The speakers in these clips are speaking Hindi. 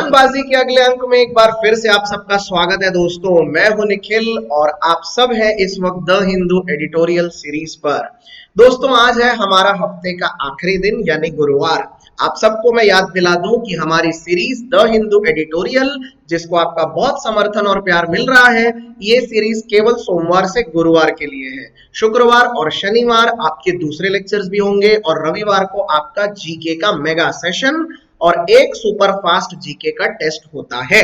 ज्ञानबाजी के अगले अंक में एक बार फिर से आप सबका स्वागत है दोस्तों। मैं हूं निखिल और आप सब हैं इस वक्त द हिंदू एडिटोरियल सीरीज पर। दोस्तों आज है हमारा हफ्ते का आखिरी दिन यानी गुरुवार। आप सबको मैं याद दिला दूं कि हमारी सीरीज द हिंदू एडिटोरियल, जिसको आपका बहुत समर्थन और प्यार मिल रहा है, ये सीरीज केवल सोमवार से गुरुवार के लिए है। शुक्रवार और शनिवार आपके दूसरे लेक्चर्स भी होंगे और रविवार को आपका जीके का मेगा सेशन और एक सुपर फास्ट जीके का टेस्ट होता है।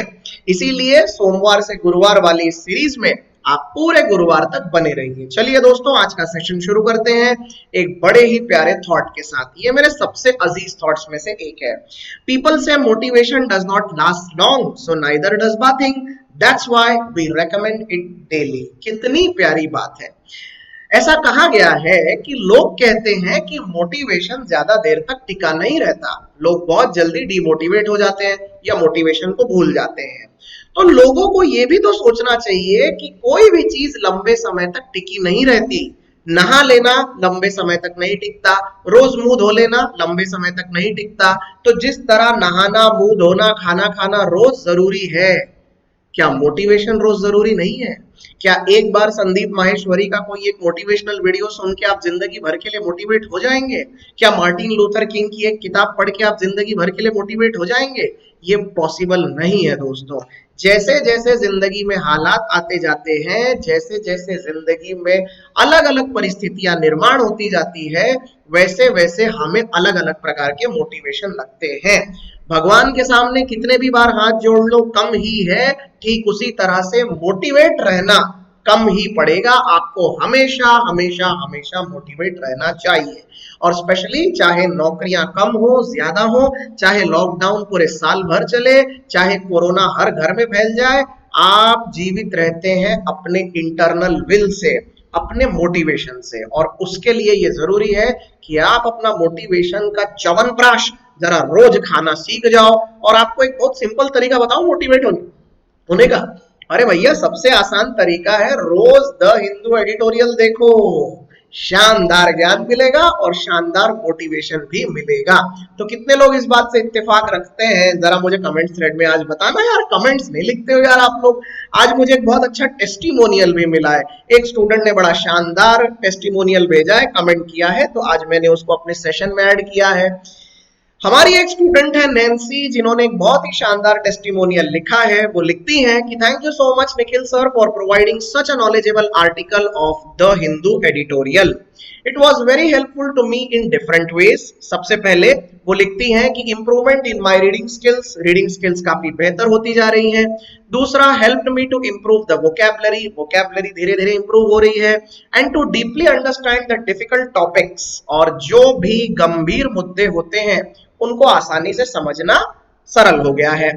इसीलिए सोमवार से गुरुवार वाली इस सीरीज में आप पूरे गुरुवार तक बने रहिए। चलिए दोस्तों आज का सेशन शुरू करते हैं एक बड़े ही प्यारे थॉट के साथ। ये मेरे सबसे अजीज थॉट्स में से एक है। People say motivation does not last long, so neither does bathing, that's why we recommend it daily. कितनी प्यारी बात है। ऐसा कहा गया है कि लोग कहते हैं कि मोटिवेशन ज्यादा देर तक टिका नहीं रहता। लोग बहुत जल्दी डिमोटिवेट हो जाते हैं या मोटिवेशन को भूल जाते हैं। तो लोगों को यह भी तो सोचना चाहिए कि कोई भी चीज लंबे समय तक टिकी नहीं रहती। नहा लेना लंबे समय तक नहीं टिकता, रोज मुंह धो लेना लंबे समय तक नहीं टिकता। तो जिस तरह नहाना, मुंह धोना, खाना खाना रोज जरूरी है, क्या मोटिवेशन रोज जरूरी नहीं है? क्या एक बार संदीप माहेश्वरी का कोई एक मोटिवेशनल वीडियो सुन के आप जिंदगी भर के लिए मोटिवेट हो जाएंगे? क्या मार्टिन लूथर किंग की एक किताब पढ़ के आप जिंदगी भर के लिए मोटिवेट हो जाएंगे? ये पॉसिबल नहीं है दोस्तों। जैसे जैसे जिंदगी में हालात आते जाते हैं, जैसे जैसे जिंदगी में अलग अलग परिस्थितियां निर्माण होती जाती है, वैसे वैसे हमें अलग अलग प्रकार के मोटिवेशन लगते हैं। भगवान के सामने कितने भी बार हाथ जोड़ लो कम ही है, ठीक उसी तरह से मोटिवेट रहना कम ही पड़ेगा। आपको हमेशा हमेशा हमेशा मोटिवेट रहना चाहिए। और स्पेशली चाहे नौकरियां कम हो ज्यादा हो, चाहे लॉकडाउन पूरे साल भर चले, चाहे कोरोना हर घर में फैल जाए, आप जीवित रहते हैं अपने इंटरनल विल से, अपने मोटिवेशन से। और उसके लिए ये जरूरी है कि आप अपना मोटिवेशन का च्यवनप्राश जरा रोज खाना सीख जाओ। और आपको एक बहुत सिंपल तरीका बताऊं मोटिवेट होने का। अरे भैया सबसे आसान तरीका है, रोज द हिंदू एडिटोरियल देखो। शानदार ज्ञान मिलेगा और शानदार मोटिवेशन भी मिलेगा। तो कितने लोग इस बात से इत्तेफाक रखते हैं, जरा मुझे कमेंट्स थ्रेड में आज बताना। यार कमेंट्स नहीं लिखते हो यार आप लोग। आज मुझे एक बहुत अच्छा टेस्टिमोनियल भी मिला है। एक स्टूडेंट ने बड़ा शानदार टेस्टिमोनियल भेजा है, कमेंट किया है, तो आज मैंने उसको अपने सेशन में ऐड किया है। हमारी एक स्टूडेंट है नैन्सी, जिन्होंने एक बहुत ही शानदार टेस्टिमोनियल लिखा है। वो लिखती हैं कि thank you so much Nikhil sir for providing such a knowledgeable article of the Hindu editorial. It was very helpful to me in different ways. सबसे पहले वो लिखती हैं कि improvement in my reading skills काफी बेहतर होती जा रही हैं। दूसरा, helped me to improve the vocabulary धीरे धीरे इंप्रूव हो रही है। And to deeply understand the difficult topics, और जो भी गंभीर मुद्दे होते हैं उनको आसानी से समझना सरल हो गया है।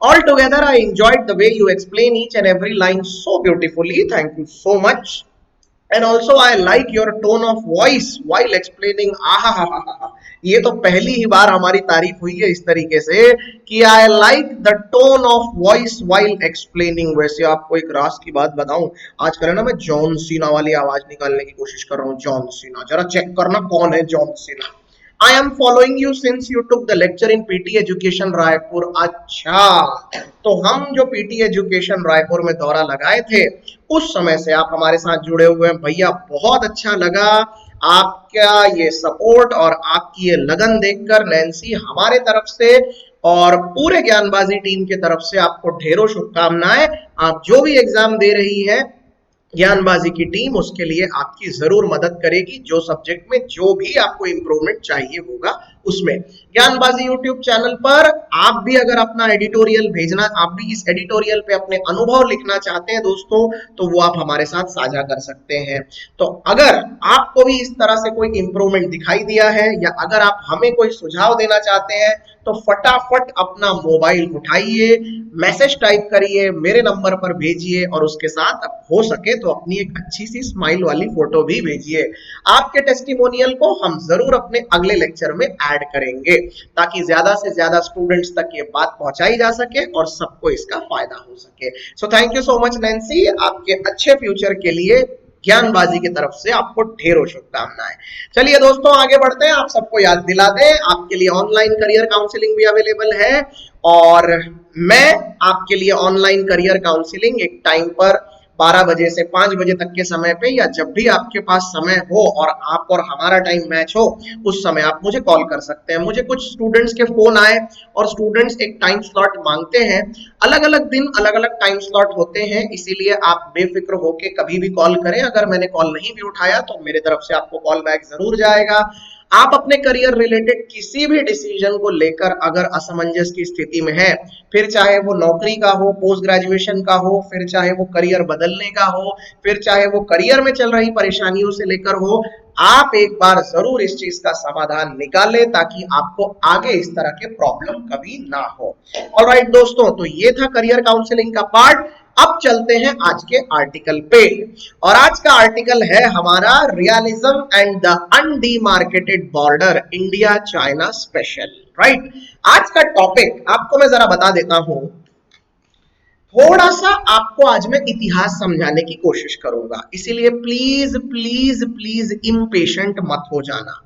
All together, I enjoyed the way you explain each and every line so beautifully. Thank you so much. And also, I like your tone of voice while explaining. आहा, ये तो पहली ही बार हमारी तारीफ हुई है इस तरीके से कि I like the tone of voice while explaining. वैसे आपको एक राज की बात बताऊं, आजकल ना मैं जॉन सीना वाली आवाज निकालने की कोशिश कर रहा हूँ। जॉन सीना, जरा चेक करना कौन है John Cena. I am following you since you took the lecture in PT Education Raipur. अच्छा, तो हम जो PT Education रायपुर में दौरा लगाए थे उस समय से आप हमारे साथ जुड़े हुए हैं भैया। बहुत अच्छा लगा आपका ये सपोर्ट और आपकी ये लगन देखकर। नैन्सी, हमारे तरफ से और पूरे ज्ञानबाजी टीम की तरफ से आपको ढेरों शुभकामनाएं। आप जो भी एग्जाम दे रही है, ज्ञानबाजी की टीम उसके लिए आपकी जरूर मदद करेगी। जो सब्जेक्ट में जो भी आपको इंप्रूवमेंट चाहिए होगा उसमें। ज्ञानबाजी यूट्यूब चैनल पर आप भी अगर अपना एडिटोरियल भेजना, आप भी इस एडिटोरियल पे अपने अनुभव लिखना चाहते हैं दोस्तों, तो वो आप हमारे साथ साझा कर सकते हैं। तो अगर आपको भी इस तरह से कोई इंप्रूवमेंट दिखाई दिया है या अगर आप हमें कोई सुझाव देना चाहते हैं, तो फटाफट अपना मोबाइल उठाइए, मैसेज टाइप करिए, मेरे नंबर पर भेजिए और उसके साथ हो सके तो अपनी एक अच्छी सी स्माइल वाली फोटो भी भेजिए। आपके टेस्टिमोनियल को हम जरूर अपने अगले लेक्चर में ऐड करेंगे ताकि ज्यादा से ज्यादा स्टूडेंट्स तक ये बात पहुंचाई जा सके और सबको इसका फायदा हो सके। So thank you so much Nancy, आपके अच्छे फ्यूचर के लिए ज्ञानबाजी की तरफ से आपको ढेरों शुभकामनाएं। चलिए दोस्तों आगे बढ़ते हैं। आप सबको याद दिला दें, आपके लिए ऑनलाइन करियर काउंसलिंग भी अवेलेबल है और मैं आपके लिए ऑनलाइन करियर काउंसलिंग एक टाइम पर 12 बजे से 5 बजे तक के समय पे या जब भी आपके पास समय हो और आप और हमारा टाइम मैच हो उस समय आप मुझे कॉल कर सकते हैं। मुझे कुछ स्टूडेंट्स के फोन आए और स्टूडेंट्स एक टाइम स्लॉट मांगते हैं। अलग अलग दिन अलग अलग टाइम स्लॉट होते हैं, इसीलिए आप बेफिक्र होके कभी भी कॉल करें। अगर मैंने कॉल नहीं भी उठाया तो मेरे तरफ से आपको कॉल बैक जरूर जाएगा। आप अपने करियर रिलेटेड किसी भी डिसीजन को लेकर अगर असमंजस की स्थिति में है, फिर चाहे वो नौकरी का हो, पोस्ट ग्रेजुएशन का हो, फिर चाहे वो करियर बदलने का हो, फिर चाहे वो करियर में चल रही परेशानियों से लेकर हो, आप एक बार जरूर इस चीज का समाधान निकालें ताकि आपको आगे इस तरह के प्रॉब्लम कभी ना हो। ऑलराइट दोस्तों, तो ये था करियर काउंसलिंग का पार्ट। अब चलते हैं आज के आर्टिकल पे और आज का आर्टिकल है हमारा realism and the undemarcated border India China special. Right, आज का टॉपिक आपको मैं जरा बता देता हूं। थोड़ा सा आपको आज मैं इतिहास समझाने की कोशिश करूंगा, इसीलिए प्लीज प्लीज प्लीज इम्पेशेंट मत हो जाना।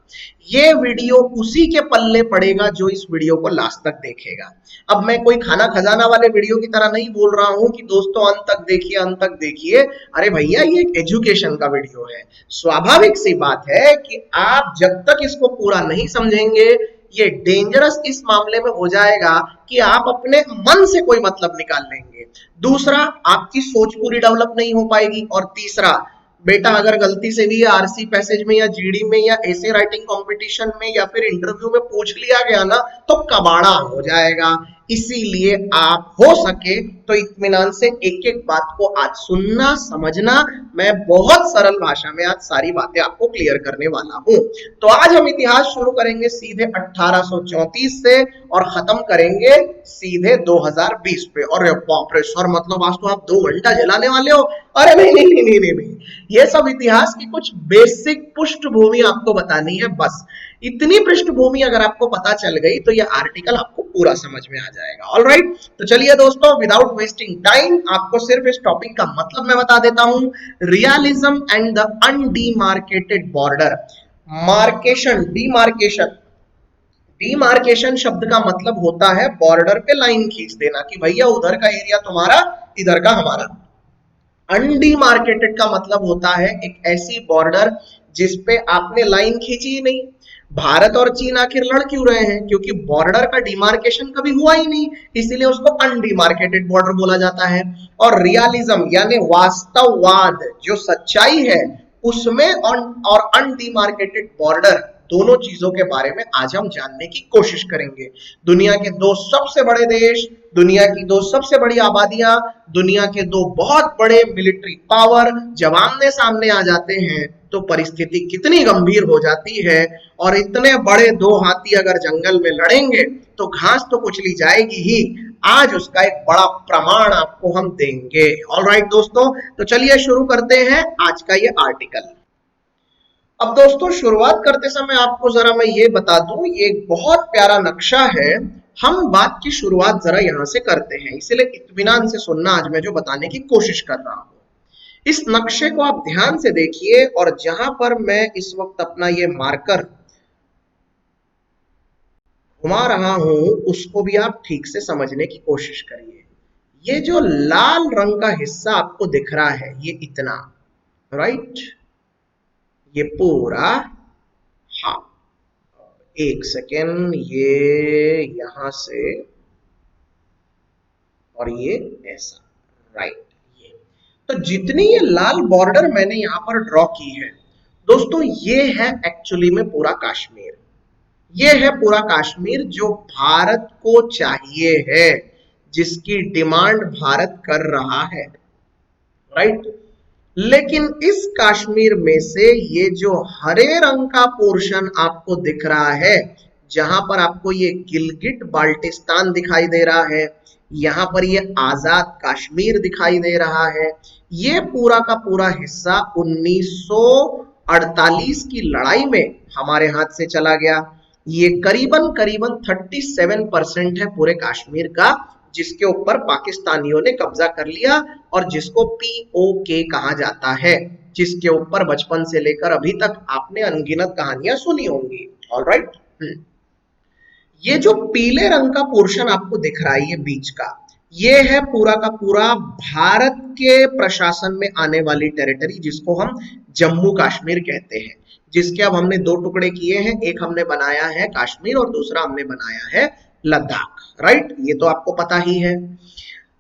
ये वीडियो उसी के पल्ले पड़ेगा जो इस वीडियो को लास्ट तक देखेगा। अब मैं कोई खाना खजाना वाले वीडियो की तरह नहीं बोल रहा हूं कि दोस्तों अंत तक देखिए, अंत तक देखिए। अरे भैया, ये एक एजुकेशन का वीडियो है। स्वाभाविक सी बात है कि आप जब तक इसको पूरा नहीं समझेंगे, ये डेंजरस इस मामले में हो जाएगा कि आप अपने मन से कोई मतलब निकाल लेंगे। दूसरा, आपकी सोच पूरी डेवलप नहीं हो पाएगी। और तीसरा, बेटा अगर गलती से भी आरसी पैसेज में या जीडी में या ऐसे राइटिंग कंपटीशन में या फिर इंटरव्यू में पूछ लिया गया ना तो कबाड़ा हो जाएगा। इसीलिए आप हो सके तो इत्मीनान से एक एक बात को आज सुनना समझना। मैं बहुत सरल भाषा में आज सारी बातें आपको क्लियर करने वाला हूं। तो आज हम इतिहास शुरू करेंगे सीधे 1834 से और खत्म करेंगे सीधे 2020 पे। और बाप रे सर, मतलब आज तो आप 2 घंटा जलाने वाले हो। अरे नहीं नहीं नहीं नहीं नहीं, नहीं। ये सब इतिहास की कुछ बेसिक पृष्ठभूमि आपको बतानी है बस। इतनी पृष्ठभूमि अगर आपको पता चल गई तो ये आर्टिकल आपको पूरा समझ में आ जाएगा। ऑलराइट, तो चलिए दोस्तों, विदाउट वेस्टिंग टाइम आपको सिर्फ इस टॉपिक का मतलब मैं बता देता हूं। Realism and the undemarcated border. Marcation, demarcation, demarcation शब्द का मतलब होता है बॉर्डर पे लाइन खींच देना कि भैया उधर का एरिया तुम्हारा, इधर का हमारा। अनडीमार्केटेड का मतलब होता है एक ऐसी बॉर्डर जिसपे आपने लाइन खींची ही नहीं। भारत और चीन आखिर लड़ क्यों रहे हैं? क्योंकि बॉर्डर का डिमार्केशन कभी हुआ ही नहीं, इसीलिए उसको अनडिमार्केटेड बॉर्डर बोला जाता है। और रियलिज्म यानी वास्तववाद, जो सच्चाई है, उसमें और अनडिमार्केटेड बॉर्डर, दोनों चीजों के बारे में आज हम जानने की कोशिश करेंगे। दुनिया के 2 सबसे बड़े देश, दुनिया की 2 सबसे बड़ी आबादियां, दुनिया के 2 बहुत बड़े मिलिट्री पावर जब आमने सामने आ जाते हैं तो परिस्थिति कितनी गंभीर हो जाती है। और इतने बड़े 2 हाथी अगर जंगल में लड़ेंगे तो घास तो कुचली जाएगी ही। आज उसका एक बड़ा प्रमाण आपको हम देंगे। ऑलराइट दोस्तों, तो चलिए शुरू करते हैं आज का ये आर्टिकल। अब दोस्तों, शुरुआत करते समय आपको जरा मैं ये बता दूं, ये एक बहुत प्यारा नक्शा है। हम बात की शुरुआत जरा यहां से करते हैं, इसलिए इत्मीनान से सुनना आज मैं जो बताने की कोशिश कर रहा हूं। इस नक्शे को आप ध्यान से देखिए और जहां पर मैं इस वक्त अपना ये मार्कर घुमा रहा हूं उसको भी आप ठीक से समझने की कोशिश करिए। ये जो लाल रंग का हिस्सा आपको दिख रहा है, ये इतना, राइट, ये पूरा, हाँ, एक सेकेंड, ये यहां से और ये ऐसा, राइट। ये तो जितनी ये लाल बॉर्डर मैंने यहां पर ड्रॉ की है दोस्तों, ये है एक्चुअली में पूरा कश्मीर। ये है पूरा कश्मीर जो भारत को चाहिए है, जिसकी डिमांड भारत कर रहा है, राइट। लेकिन इस कश्मीर में से ये जो हरे रंग का पोर्शन आपको दिख रहा है, जहां पर आपको ये गिलगिट बाल्टिस्तान दिखाई दे रहा है, यहां पर ये आजाद कश्मीर दिखाई दे रहा है, ये पूरा का पूरा हिस्सा 1948 की लड़ाई में हमारे हाथ से चला गया। ये करीबन करीबन 37% है पूरे कश्मीर का, जिसके ऊपर पाकिस्तानियों ने कब्जा कर लिया और जिसको POK कहा जाता है। जिसके ऊपर बचपन से लेकर अभी तक आपने अनगिनत कहानियां सुनी होंगी। ऑलराइट, ये जो पीले रंग का पोर्शन आपको दिख रहा है ये बीच का, ये है पूरा का पूरा भारत के प्रशासन में आने वाली टेरिटरी, जिसको हम जम्मू कश्मीर कहते हैं, जिसके अब हमने दो टुकड़े किए हैं, एक हमने बनाया है कश्मीर और दूसरा हमने बनाया है लद्दाख। राइट, ये तो आपको पता ही है।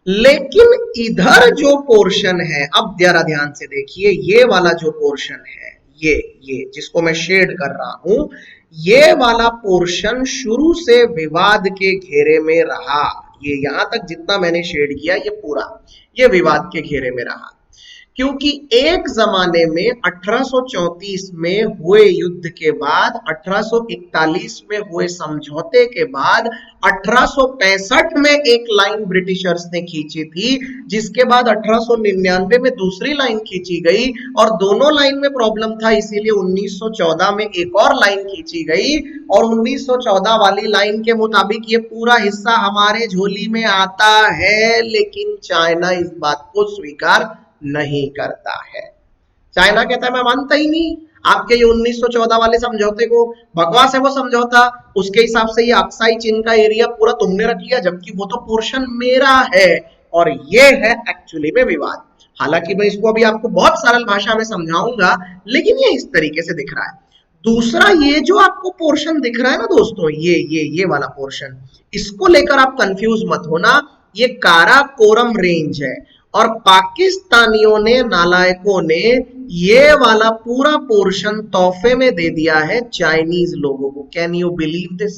लेकिन इधर जो पोर्शन है, अब जरा ध्यान से देखिए, ये वाला जो पोर्शन है, ये जिसको मैं शेड कर रहा हूं, ये वाला पोर्शन शुरू से विवाद के घेरे में रहा। ये यहां तक जितना मैंने शेड किया ये पूरा ये विवाद के घेरे में रहा, क्योंकि एक जमाने में 1834 में हुए युद्ध के बाद, 1841 में हुए समझौते के बाद, 1865 में एक लाइन ब्रिटिशर्स ने खींची थी, जिसके बाद 1899 में दूसरी लाइन खींची गई, और दोनों लाइन में प्रॉब्लम था, इसीलिए 1914 में एक और लाइन खींची गई, और 1914 वाली लाइन के मुताबिक ये पूरा हिस्सा हमारे झोली में आता है, लेकिन चाइना इस बात को स्वीकार नहीं करता है। चाइना कहता है मैं मानता ही नहीं आपके ये 1914 वाले समझौते को, बकवास है वो समझौता, उसके हिसाब से ये अक्साई चीन का एरिया पूरा तुमने रख लिया, जबकि वो तो पोर्शन मेरा है। और ये है एक्चुअली में विवाद। हालांकि मैं इसको अभी आपको बहुत सरल भाषा में समझाऊंगा, लेकिन ये इस तरीके से दिख रहा है। दूसरा, ये जो आपको पोर्शन दिख रहा है ना दोस्तों, ये वाला पोर्शन, इसको लेकर आप कंफ्यूज मत होना, ये काराकोरम रेंज है, और पाकिस्तानियों ने, नालायकों ने, ये वाला पूरा पोर्शन तोहफे में दे दिया है चाइनीज लोगों को। Can you believe this?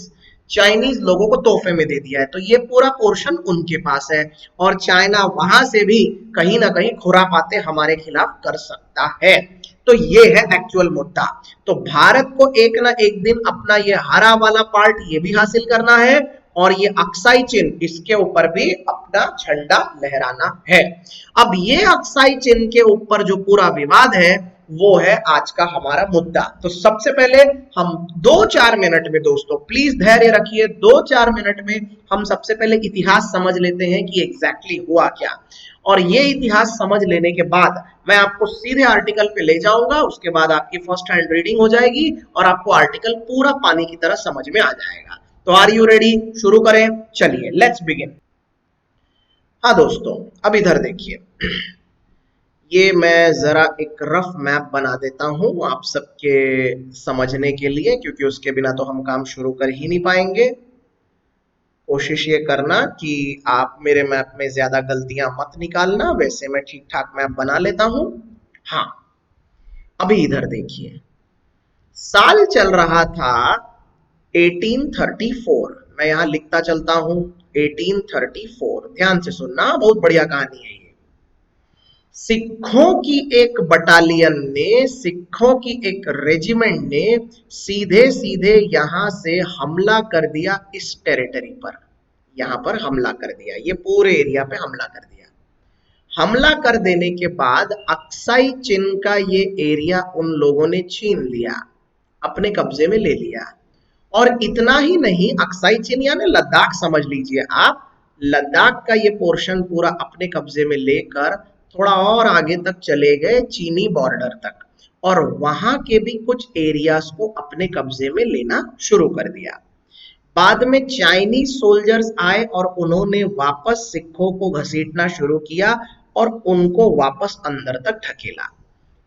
Chinese लोगों को तोहफे में दे दिया है, तो ये पूरा पोर्शन उनके पास है, और चाइना वहां से भी कहीं ना कहीं खुरापाते हमारे खिलाफ कर सकता है। तो ये है एक्चुअल मुद्दा। तो भारत को एक ना एक दिन अपना ये हरा वाला पार्ट ये भी हासिल करना है, और ये अक्साई चिन्ह, इसके ऊपर भी अपना झंडा लहराना है। अब ये अक्साई चिन्ह के ऊपर जो पूरा विवाद है, वो है आज का हमारा मुद्दा। तो सबसे पहले हम 2-4 मिनट में, दोस्तों प्लीज धैर्य रखिए, 2-4 मिनट में हम सबसे पहले इतिहास समझ लेते हैं कि एग्जैक्टली हुआ क्या, और ये इतिहास समझ लेने के बाद मैं आपको सीधे आर्टिकल पे ले जाऊंगा, उसके बाद आपकी फर्स्ट हैंड रीडिंग हो जाएगी और आपको आर्टिकल पूरा पानी की तरह समझ में आ जाएगा। तो आर यू रेडी? शुरू करें, चलिए लेट्स बिगिन। हाँ दोस्तों, अब इधर देखिए, ये मैं जरा एक रफ मैप बना देता हूं आप सबके समझने के लिए, क्योंकि उसके बिना तो हम काम शुरू कर ही नहीं पाएंगे। कोशिश ये करना कि आप मेरे मैप में ज्यादा गलतियां मत निकालना, वैसे मैं ठीक ठाक मैप बना लेता हूं। हाँ, अभी इधर देखिए, साल चल रहा था 1834, मैं यहां लिखता चलता हूं 1834, ध्यान से सुनना, बहुत बढ़िया कहानी है ये। सिखों की एक बटालियन ने, सिखों की एक रेजिमेंट ने सीधे सीधे यहां से हमला कर दिया इस टेरिटरी पर, यहां पर हमला कर दिया, ये पूरे एरिया पे हमला कर दिया। हमला कर देने के बाद अक्साई चिन का ये एरिया उन लोगों ने छीन लिया, अपने कब्जे में ले लिया। और इतना ही नहीं, अक्साई चिन यानी लद्दाख समझ लीजिए आप, लद्दाख का ये पोर्शन पूरा अपने कब्जे में लेकर थोड़ा और आगे तक चले गए चीनी बॉर्डर तक, और वहां के भी कुछ एरियाज को अपने कब्जे में लेना शुरू कर दिया। बाद में चाइनीज सोल्जर्स आए और उन्होंने वापस सिखों को घसीटना शुरू किया और उनको वापस अंदर तक ढकेला।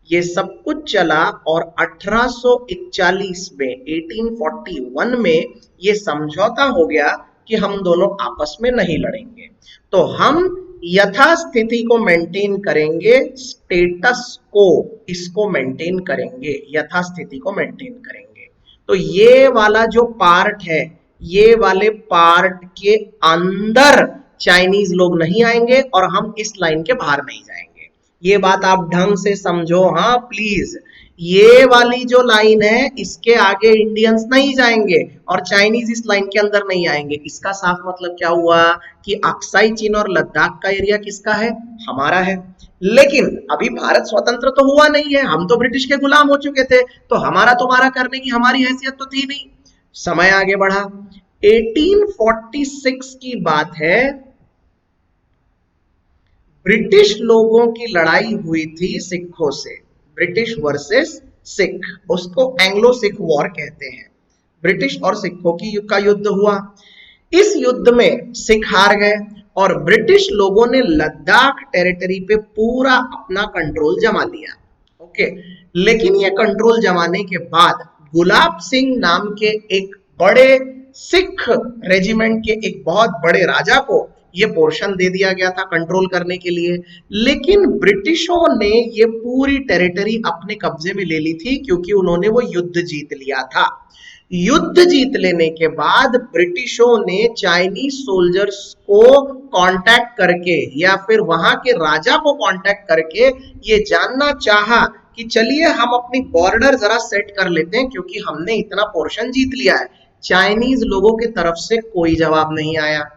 ये सब कुछ चला, और 1841 में, 1841 में ये समझौता हो गया कि हम दोनों आपस में नहीं लड़ेंगे, तो हम यथास्थिति को मेंटेन करेंगे, स्टेटस को, इसको मेंटेन करेंगे, यथास्थिति को मेंटेन करेंगे। तो ये वाला जो पार्ट है, ये वाले पार्ट के अंदर चाइनीज लोग नहीं आएंगे और हम इस लाइन के बाहर नहीं जाएंगे। ये बात आप ढंग से समझो, हाँ प्लीज। ये वाली जो लाइन है, इसके आगे इंडियंस नहीं जाएंगे और चाइनीज इस लाइन के अंदर नहीं आएंगे। इसका साफ मतलब क्या हुआ कि अक्साई चीन और लद्दाख का एरिया किसका है? हमारा है। लेकिन अभी भारत स्वतंत्र तो हुआ नहीं है, हम तो ब्रिटिश के गुलाम हो चुके थे, तो हमारा तुम्हारा करने की हमारी हैसियत तो थी नहीं। समय आगे बढ़ा, 1846 की बात है, ब्रिटिश लोगों की लड़ाई हुई थी सिखों से। ब्रिटिश वर्सेस सिख, उसको एंग्लो सिख वॉर कहते हैं। ब्रिटिश और सिखों की का युद्ध हुआ। इस युद्ध में सिख हार गए और ब्रिटिश लोगों ने लद्दाख टेरिटरी पे पूरा अपना कंट्रोल जमा लिया। ओके, लेकिन ये कंट्रोल जमाने के बाद गुलाब सिंह नाम के एक बड़े सिख रेजिमेंट के एक बहुत बड़े राजा को ये पोर्शन दे दिया गया था कंट्रोल करने के लिए। लेकिन ब्रिटिशों ने ये पूरी टेरिटरी अपने कब्जे में ले ली थी क्योंकि उन्होंने वो युद्ध जीत लिया था। युद्ध जीत लेने के बाद ब्रिटिशों ने चाइनीज सोल्जर्स को कांटेक्ट करके या फिर वहां के राजा को कांटेक्ट करके ये जानना चाहा कि चलिए हम अपनी बॉर्डर जरा सेट कर लेते हैं क्योंकि हमने इतना पोर्शन जीत लिया है। चाइनीज लोगों की तरफ से कोई जवाब नहीं आया।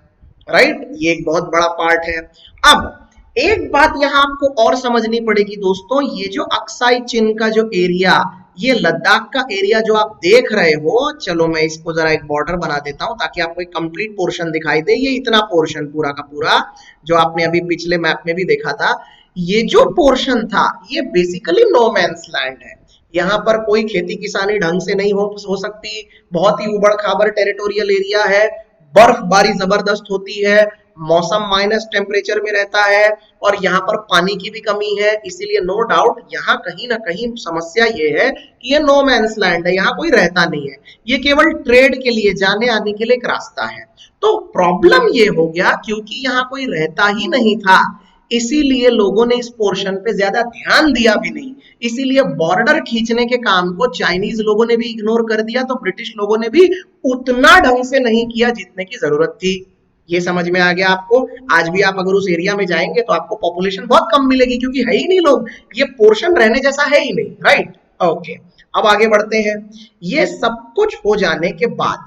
राइट, ये एक बहुत बड़ा पार्ट है। अब एक बात यहां आपको और समझनी पड़ेगी दोस्तों, ये जो अक्साई चिन का जो एरिया, ये लद्दाख का एरिया जो आप देख रहे हो, चलो मैं इसको जरा एक बॉर्डर बना देता हूं ताकि आपको एक कंप्लीट पोर्शन दिखाई दे। ये इतना पोर्शन पूरा का पूरा जो आपने अभी पिछले मैप में भी देखा था, ये जो पोर्शन था ये बेसिकली नो मैंस लैंड है। यहाँ पर कोई खेती किसानी ढंग से नहीं हो सकती। बहुत ही उबड़ खाबड़ टेरिटोरियल एरिया है, बर्फबारी जबरदस्त होती है, मौसम माइनस टेम्परेचर में रहता है और यहाँ पर पानी की भी कमी है। इसीलिए नो डाउट यहाँ कहीं ना कहीं समस्या ये है कि ये नो मैंस लैंड है, यहाँ कोई रहता नहीं है, ये केवल ट्रेड के लिए, जाने आने के लिए एक रास्ता है। तो प्रॉब्लम ये हो गया क्योंकि यहाँ कोई रहता ही नहीं था, इसीलिए लोगों ने इस पोर्शन पे ज्यादा ध्यान दिया भी नहीं। इसीलिए बॉर्डर खींचने के काम को चाइनीज लोगों ने भी इग्नोर कर दिया, तो ब्रिटिश लोगों ने भी उतना ढंग से नहीं किया जितने की जरूरत थी। ये समझ में आ गया आपको? आज भी आप अगर उस एरिया में जाएंगे तो आपको पॉपुलेशन बहुत कम मिलेगी क्योंककि है ही नहीं लोग, ये पोर्शन रहने जैसा है ही नहीं। राइट, ओके, अब आगे बढ़ते हैं। ये सब कुछ हो जाने के बाद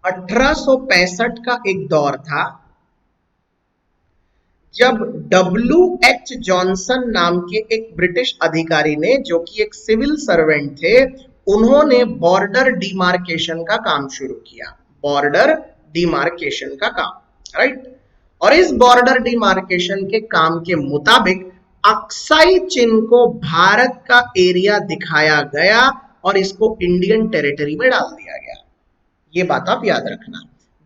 1865 का एक दौर था जब W.H. जॉनसन नाम के एक ब्रिटिश अधिकारी ने, जो कि एक सिविल सर्वेंट थे, उन्होंने बॉर्डर डिमार्केशन का काम शुरू किया। बॉर्डर डिमार्केशन का काम, राइट। और इस बॉर्डर डिमार्केशन के काम के मुताबिक अक्साई चिन को भारत का एरिया दिखाया गया और इसको इंडियन टेरिटरी में डाल दिया गया। ये बात आप याद रखना।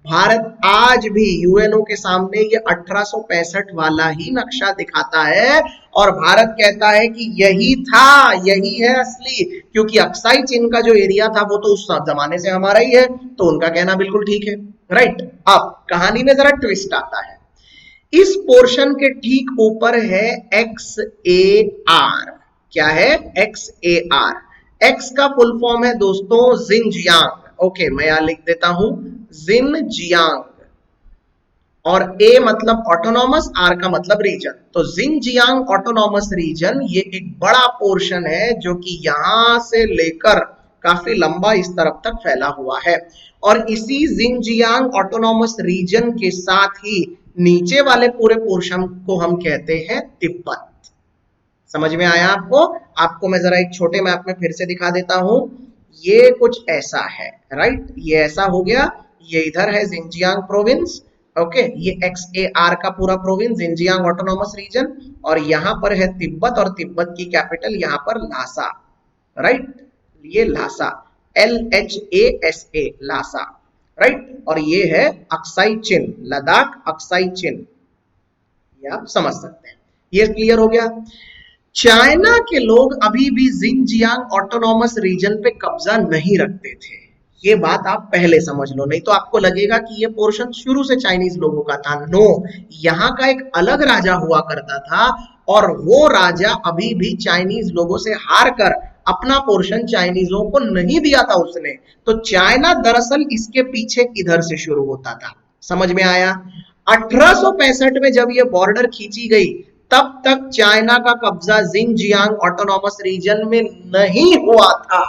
भारत आज भी यूएनओ के सामने ये 1865 वाला ही नक्शा दिखाता है और भारत कहता है कि यही था, यही है असली, क्योंकि अक्साई चिन का जो एरिया था वो तो उस जमाने से हमारा ही है, तो उनका कहना बिल्कुल ठीक है। राइट, अब कहानी में जरा ट्विस्ट आता है। इस पोर्शन के ठीक ऊपर है XAR। क्या है? XAR। X का फुल फॉर्म है दोस्तों जिनजियांग। ओके, मैं यहां लिख देता हूं जिनजियांग, और A मतलब ऑटोनॉमस, R का मतलब रीजन। तो जिनजियांग ऑटोनॉमस रीजन ये एक बड़ा पोर्शन है जो कि यहां से लेकर काफी लंबा इस तरफ तक फैला हुआ है। और इसी जिनजियांग ऑटोनॉमस रीजन के साथ ही नीचे वाले पूरे पोर्शन को हम कहते हैं तिब्बत। समझ में आया आपको? आपको मैं जरा एक छोटे मैप में फिर से दिखा देता हूं। ये कुछ ऐसा है, राइट, ये ऐसा हो गया। ये इधर है जिनजियांग प्रोविंस, ओके, ये XAR का पूरा प्रोविंस जिनजियांग ऑटोनॉमस रीजन, और यहां पर है तिब्बत, और तिब्बत की कैपिटल यहां पर लासा, राइट, ये लासा, LHASA, लासा, राइट। और ये है अक्साई चिन, लद्दाख अक्साई चिन, ये आप समझ सकते हैं। ये क्लियर हो गया। चाइना के लोग अभी भी जिनजियांग ऑटोनॉमस रीजन पे कब्जा नहीं रखते थे, ये बात आप पहले समझ लो, नहीं तो आपको लगेगा कि ये पोर्शन शुरू से चाइनीज लोगों का था। नो, यहाँ का एक अलग राजा हुआ करता था और वो राजा अभी भी चाइनीज लोगों से हार कर अपना पोर्शन चाइनीजों को नहीं दिया था उसने। तो चाइना दरअसल इसके पीछे इधर से शुरू होता था। समझ में आया? 1865 में जब ये बॉर्डर खींची गई तब तक चाइना का कब्जा जिनजियांग ऑटोनॉमस रीजन में नहीं हुआ था।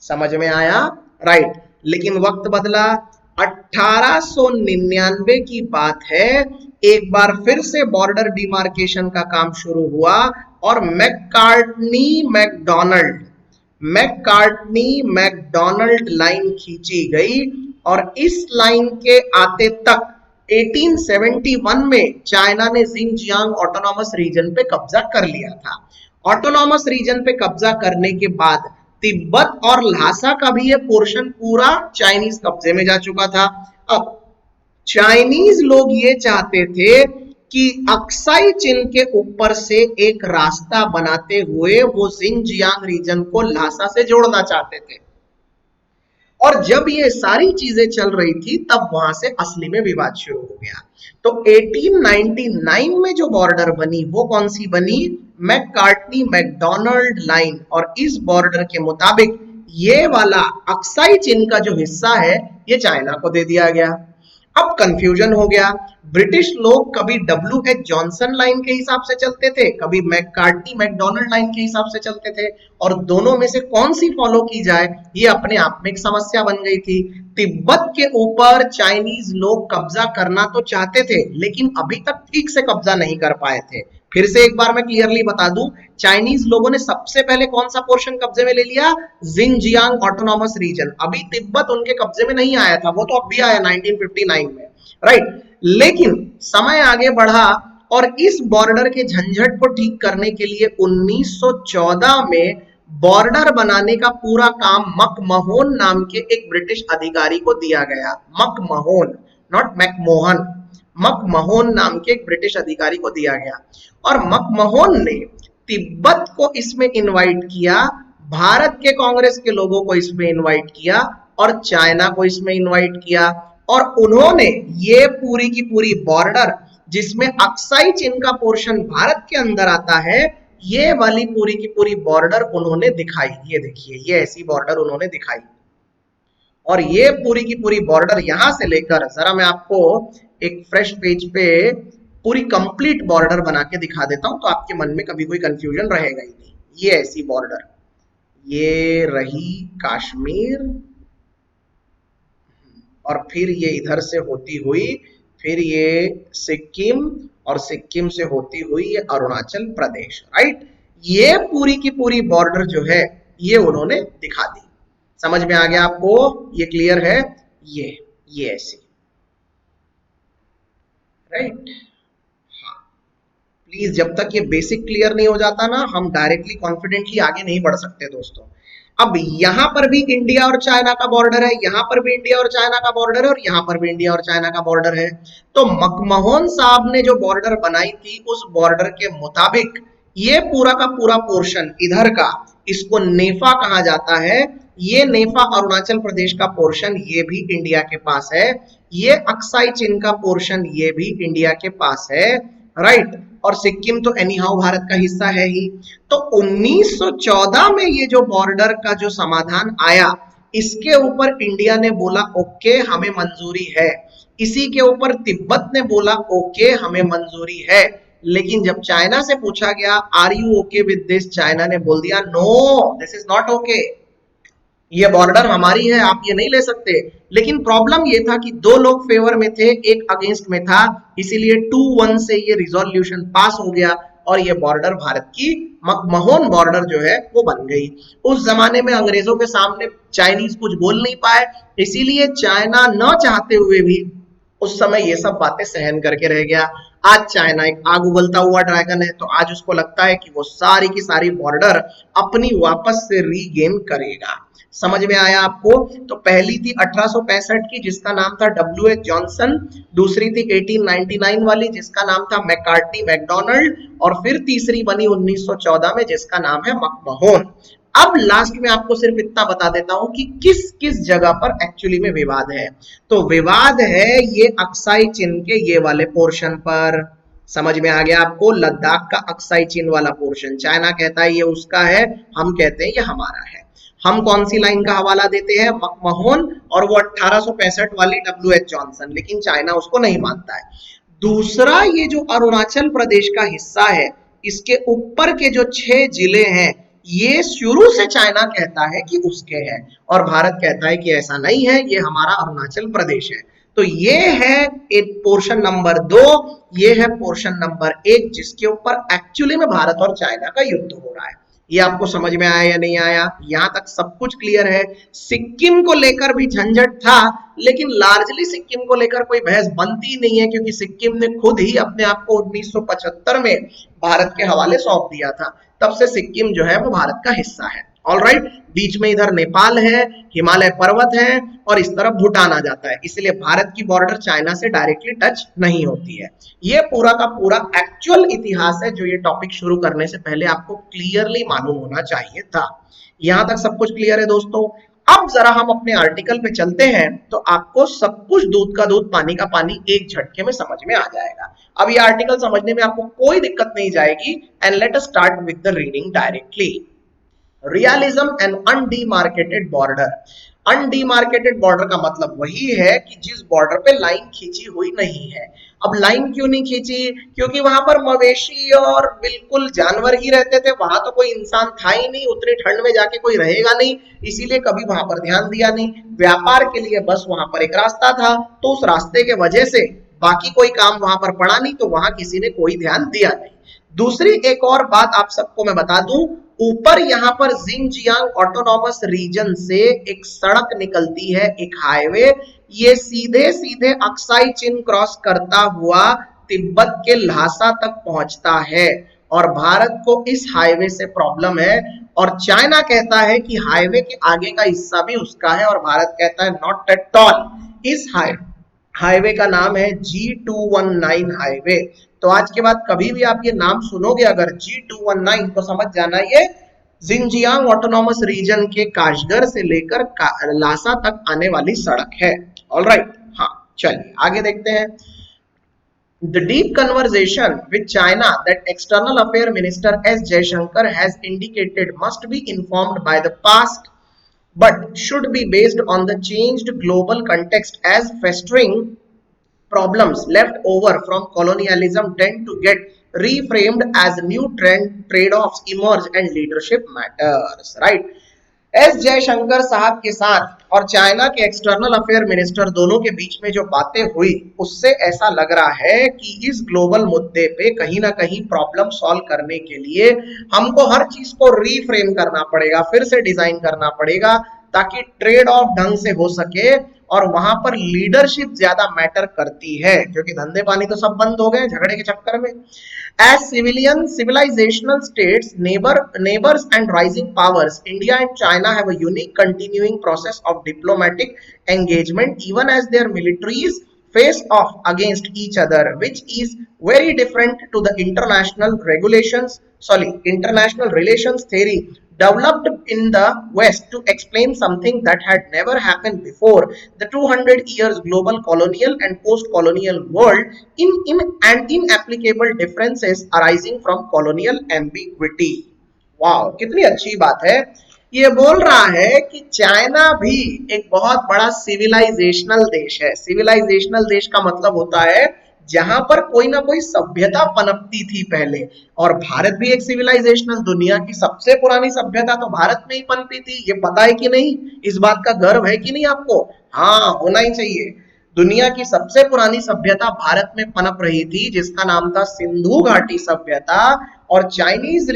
समझ में आया? राइट, लेकिन वक्त बदला। 1899 की बात है, एक बार फिर से बॉर्डर डिमार्केशन का काम शुरू हुआ और मैककार्टनी मैकडॉनल्ड लाइन खींची गई, और इस लाइन के आते तक 1871 में चाइना ने जिनजियांग ऑटोनॉमस रीजन पे कब्जा कर लिया था। ऑटोनॉमस रीजन पे कब्जा करने के बाद तिब्बत और ल्हासा का भी ये पोर्शन पूरा चाइनीज कब्जे में जा चुका था। अब चाइनीज लोग ये चाहते थे कि अक्साई चीन के ऊपर से एक रास्ता बनाते हुए वो जिंगजियांग रीजन को ल्हासा से जोड़ना चाहते थे। और जब ये सारी चीजें चल रही थी तब वहां से असली में विवाद शुरू हो गया। तो 1899 में जो बॉर्डर बनी वो कौन सी बनी? Macartney MacDonald line. और इस बॉर्डर के मुताबिक ये वाला अक्साई चीन का जो हिस्सा है ये चाइना को दे दिया गया। अब कंफ्यूजन हो गया। ब्रिटिश लोग कभी W.H. जॉनसन लाइन के हिसाब से चलते थे, कभी मैककार्टनी मैकडोनाल्ड लाइन के हिसाब से चलते थे, और दोनों में से कौन सी फॉलो की जाए ये अपने आप में एक समस्या बन गई थी। तिब्बत के ऊपर चाइनीज लोग कब्जा करना तो चाहते थे लेकिन अभी तक ठीक से कब्जा नहीं कर पाए थे। फिर से एक बार मैं क्लियरली बता दूं, चाइनीज लोगों ने सबसे पहले कौन सा पोर्शन कब्जे में ले लिया? Xinjiang autonomous region. अभी तिब्बत उनके कब्जे में नहीं आया था, वो तो अब भी आया 1959 में, राइट। लेकिन समय आगे बढ़ा और इस बॉर्डर के झंझट को ठीक करने के लिए 1914 में बॉर्डर बनाने का पूरा काम मकमहोन नाम के एक ब्रिटिश अधिकारी को दिया गया। मकमहोन, नॉट मैकमोहन, मकमहोन नाम के एक ब्रिटिश अधिकारी को दिया गया। और मकमहोन ने तिब्बत को इसमें इनवाइट किया, भारत के कांग्रेस के लोगों को इसमें इनवाइट किया और चाइना को इसमें इनवाइट किया। और उन्होंने ये पूरी की पूरी बॉर्डर जिसमें अक्साई चीन का पोर्शन भारत के अंदर आता है, ये वाली पूरी की पूरी बॉर्डर उन्होंने दिखाई। ये देखिए, ये ऐसी बॉर्डर उन्होंने दिखाई। और ये पूरी की पूरी बॉर्डर यहां से लेकर, जरा मैं आपको एक फ्रेश पेज पे पूरी कंप्लीट बॉर्डर बना के दिखा देता हूं तो आपके मन में कभी कोई कंफ्यूजन रहेगा ही नहीं। ये ऐसी बॉर्डर, ये रही कश्मीर, और फिर ये इधर से होती हुई फिर ये सिक्किम, और सिक्किम से होती हुई ये अरुणाचल प्रदेश, राइट। ये पूरी की पूरी बॉर्डर जो है ये उन्होंने दिखा दी। समझ में आ गया आपको? ये क्लियर है? ये ऐसी, राइट। हाँ, प्लीज जब तक ये बेसिक क्लियर नहीं हो जाता ना, हम डायरेक्टली कॉन्फिडेंटली आगे नहीं बढ़ सकते दोस्तों। अब यहां पर भी इंडिया और चाइना का बॉर्डर है, यहां पर भी इंडिया और चाइना का बॉर्डर है, और यहां पर भी इंडिया और चाइना का बॉर्डर है। तो मकमहोन साहब ने जो बॉर्डर बनाई थी उस बॉर्डर के मुताबिक ये पूरा का पूरा पोर्शन इधर का, इसको नेफा कहा जाता है। ये नेफा अरुणाचल प्रदेश का पोर्शन ये भी इंडिया के पास है। ये अक्साई चीन का पोर्शन ये भी इंडिया के पास है, राइट। और सिक्किम तो एनीहाउ भारत का हिस्सा है ही। तो 1914 में ये जो बॉर्डर का जो समाधान आया, इसके ऊपर इंडिया ने बोला ओके हमें मंजूरी है, इसी के ऊपर तिब्बत ने बोला ओके हमें मंजूरी है। लेकिन जब चाइना से पूछा गया are you okay with this, China ने बोल दिया no this is not okay, ये बॉर्डर हमारी है, आप ये नहीं ले सकते। लेकिन प्रॉब्लम ये था कि दो लोग फेवर में थे, एक अगेंस्ट में था, इसीलिए 2-1 से ये रिजोल्यूशन पास हो गया और ये बॉर्डर भारत की मकमहोन बॉर्डर जो है वो बन गई। उस जमाने में अंग्रेजों के सामने चाइनीज कुछ बोल नहीं पाए, इसीलिए चाइना न चाहते हुए भी उस समय ये सब बातें सहन करके रह गया। आज चाइना एक आग उगलता हुआ ड्रैगन है, तो आज उसको लगता है कि वो सारी की सारी बॉर्डर अपनी वापस से रीगेन करेगा। समझ में आया आपको? तो पहली थी 1865 की जिसका नाम था W.H. जॉनसन, दूसरी थी 1899 वाली जिसका नाम था मैककार्टनी मैकडोनाल्ड, और फिर तीसरी बनी 1914 में जिसका नाम है मकमहोन। अब लास्ट में आपको सिर्फ इतना बता देता हूं कि किस किस जगह पर एक्चुअली में विवाद है। तो विवाद है ये अक्साई चीन के ये वाले पोर्शन पर। समझ में आ गया आपको? लद्दाख का अक्साई चीन वाला पोर्शन, चाइना कहता है ये उसका है, हम कहते हैं ये हमारा है। हम कौन सी लाइन का हवाला देते हैं? मकमहोन, और वो 1865 वाली W.H. जॉनसन, लेकिन चाइना उसको नहीं मानता है। दूसरा, ये जो अरुणाचल प्रदेश का हिस्सा है, इसके ऊपर के जो 6 जिले हैं, ये शुरू से चाइना कहता है कि उसके हैं, और भारत कहता है कि ऐसा नहीं है, ये हमारा अरुणाचल प्रदेश है। तो ये है एक पोर्शन नंबर 2, ये है पोर्शन नंबर 1 जिसके ऊपर एक्चुअली में भारत और चाइना का युद्ध हो रहा है। ये आपको समझ में आया या नहीं आया? यहां तक सब कुछ क्लियर है। सिक्किम को लेकर भी झंझट था, लेकिन लार्जली सिक्किम को लेकर कोई बहस बनती नहीं है, क्योंकि सिक्किम ने खुद ही अपने आप को 1975 में भारत के हवाले सौंप दिया था। तब से सिक्किम जो है वो भारत का हिस्सा है। ऑल राइट, बीच में इधर नेपाल है, हिमालय पर्वत है, और इस तरफ भूटान आ जाता है, इसलिए भारत की बॉर्डर चाइना से डायरेक्टली टच नहीं होती है। ये पूरा का पूरा एक्चुअल इतिहास है, जो ये टॉपिक शुरू करने से पहले आपको क्लियरली मालूम होना चाहिए था। यहां तक सब कुछ क्लियर है दोस्तों। अब जरा हम अपने आर्टिकल पे चलते हैं, तो आपको सब कुछ दूध का दूध पानी का पानी एक झटके में समझ में आ जाएगा। अब ये आर्टिकल समझने में आपको कोई दिक्कत नहीं जाएगी। And let us start with the reading directly. Realism and undemarcated border. Undemarcated border का मतलब वही है कि जिस बॉर्डर पे लाइन खींची हुई नहीं है। अब लाइन क्यों नहीं खींची? क्योंकि वहां पर मवेशी और बिल्कुल जानवर ही रहते थे, वहां तो कोई इंसान था ही नहीं, उतनी ठंड में जाके कोई रहेगा नहीं, इसीलिए कभी वहां पर ध्यान दिया नहीं। व्यापार के लिए बस वहां पर एक रास्ता था, तो उस रास्ते के वजह से बाकी कोई काम वहां पर पड़ा नहीं, तो वहां किसी ने कोई ध्यान दिया नहीं। दूसरी एक और बात आप सबको मैं बता दूं, ऊपर यहां पर जिंगजियांग ऑटोनॉमस रीजन से एक सड़क निकलती है, एक हाईवे। ये सीधे सीधे अक्साई चिन क्रॉस करता हुआ तिब्बत के ल्हासा तक पहुंचता है, और भारत को इस हाईवे से प्रॉब्लम है, और चाइना कहता है कि हाईवे के आगे का हिस्सा भी उसका है, और भारत कहता है नॉट एट ऑल। इस हाईवे का नाम है G219 हाईवे। तो आज के बाद कभी भी आप ये नाम सुनोगे अगर G219, तो समझ जाना ये जिंगजियांग ऑटोनॉमस रीजन के काशगर से लेकर लासा तक आने वाली सड़क है। ऑल राइट, हाँ चलिए आगे देखते हैं। The deep conversation with China that External Affairs Minister S. Jaishankar has indicated must be informed by the past, but should be based on the changed global context, as festering problems left over from colonialism tend to get reframed as new trade-offs emerge and leadership matters. Right? S Jaishankar साहब के साथ और चाइना के एक्सटर्नल अफेयर मिनिस्टर दोनों के बीच में जो बातें हुई, उससे ऐसा लग रहा है कि इस ग्लोबल मुद्दे पे कहीं ना कहीं प्रॉब्लम सॉल्व करने के लिए हमको हर चीज को रीफ्रेम करना पड़ेगा, फिर से डिजाइन करना पड़ेगा, ताकि ट्रेड ऑफ ढंग से हो सके, और वहां पर लीडरशिप ज्यादा मैटर करती है, क्योंकि धंधे पानी तो सब बंद हो गए झगड़े के चक्कर में। As civilizational states, neighbors and rising powers, India and China have a unique continuing process of diplomatic engagement, even as their militaries face off against each other, which is very different to the international relations theory developed in the West to explain something that had never happened before, the 200 years global colonial and post-colonial world, and inapplicable differences arising from colonial ambiguity. Wow, कितनी अच्छी बात है। ये बोल रहा है कि चाइना भी एक बहुत बड़ा सिविलाइजेशनल देश है। सिविलाइजेशनल देश का मतलब होता है जहां पर कोई ना कोई सभ्यता पनपती थी पहले, और भारत भी एक सिविलाइजेशनल, दुनिया की सबसे पुरानी सभ्यता तो भारत में ही पनपी थी। ये पता है कि नहीं? इस बात का गर्व है कि नहीं आपको? हाँ, होना ही चाहिए। दुनिया की सबसे पुरानी सभ्यता भारत में पनप रही थी, जिसका नाम था सिंधु घाटी सभ्यता, और चाइनीज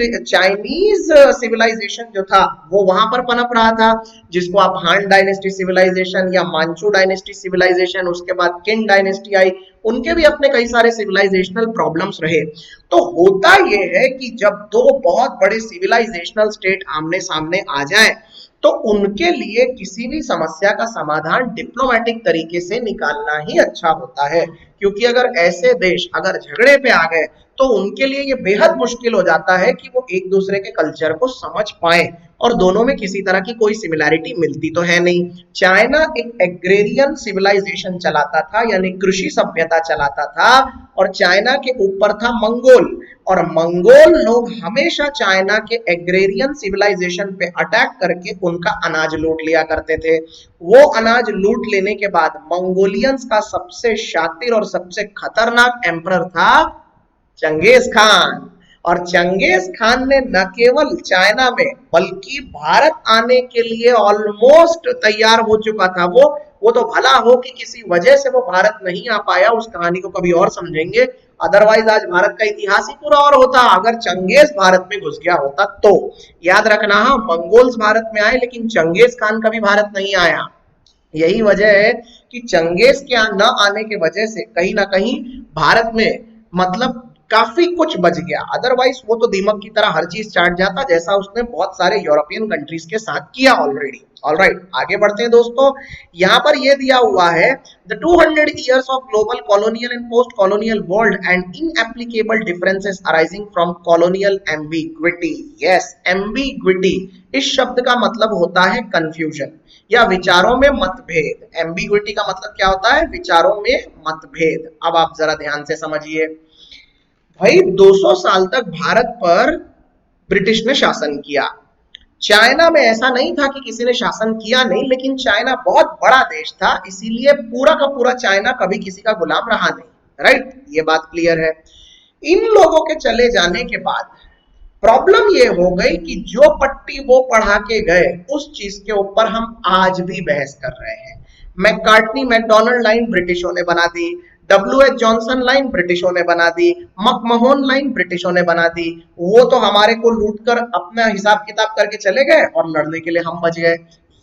सिविलाइजेशन जो था वो वहां पर पनप रहा था, जिसको आप हान डायनेस्टी सिविलाइजेशन या मांचू डायनेस्टी सिविलाइजेशन, उसके बाद किन डायनेस्टी आई, उनके भी अपने कई सारे सिविलाइजेशनल प्रॉब्लम्स रहे। तो होता यह है कि जब दो बहुत बड़े सिविलाइजेशनल स्टेट आमने सामने आ जाएं, तो उनके लिए किसी भी समस्या का समाधान डिप्लोमेटिक तरीके से निकालना ही अच्छा होता है, क्योंकि अगर ऐसे देश अगर झगड़े पे आ गए तो उनके लिए ये बेहद मुश्किल हो जाता है कि वो एक दूसरे के कल्चर को समझ पाए, और दोनों में किसी तरह की कोई सिमिलैरिटी मिलती तो है नहीं। चाइना एक एग्रेरियन सिविलाइजेशन चलाता था, यानी कृषि सभ्यता चलाता था, और चाइना के ऊपर था मंगोल, और मंगोल लोग हमेशा चाइना के एग्रेरियन सिविलाइजेशन पे अटैक करके उनका अनाज लूट लिया करते थे। वो अनाज लूट लेने के बाद मंगोलियंस का सबसे शातिर और सबसे खतरनाक एम्परर था चंगेज खान, और चंगेज खान ने न केवल चाइना में बल्कि भारत आने के लिए ऑलमोस्ट तैयार हो चुका था। वो तो भला हो कि किसी वजह से वो भारत नहीं आ पाया, उस कहानी को कभी और समझेंगे। अदरवाइज आज भारत का इतिहास ही पूरा और होता अगर चंगेज भारत में घुस गया होता तो। याद रखना, हाँ, मंगोल्स भारत में आए लेकिन चंगेज खान कभी भारत नहीं आया। यही वजह है कि चंगेज के न आने के वजह से कहीं ना कहीं भारत में मतलब काफी कुछ बच गया, अदरवाइज वो तो दीमक की तरह हर चीज चाट जाता जैसा उसने बहुत सारे यूरोपियन कंट्रीज के साथ किया ऑलरेडी। ऑलराइट, आगे बढ़ते हैं दोस्तों। यहाँ पर ये दिया हुआ है the 200 years of global colonial and post colonial world and inapplicable differences arising from colonial ambiguity। yes, ambiguity इस शब्द का मतलब होता है कंफ्यूजन या विचारों में मतभेद। एम्बिग्विटी का मतलब क्या होता है? विचारों में मतभेद। अब आप जरा ध्यान से समझिए भाई, 200 साल तक भारत पर ब्रिटिश ने शासन किया। चाइना में ऐसा नहीं था कि किसी ने शासन किया नहीं, लेकिन चाइना बहुत बड़ा देश था, इसीलिए पूरा का पूरा चाइना कभी किसी का गुलाम रहा नहीं। राइट, ये बात क्लियर है। इन लोगों के चले जाने के बाद प्रॉब्लम ये हो गई कि जो पट्टी वो पढ़ा के गए उस चीज के ऊपर हम आज भी बहस कर रहे हैं। मैककार्टनी मैकडोनल्ड लाइन ब्रिटिशों ने बना दी, डब्ल्यू एच जॉनसन लाइन ब्रिटिशों ने बना दी, मकमोहन लाइन ब्रिटिशों ने बना दी। वो तो हमारे को लूट कर अपना हिसाब किताब करके चले गए और लड़ने के लिए हम बच गए।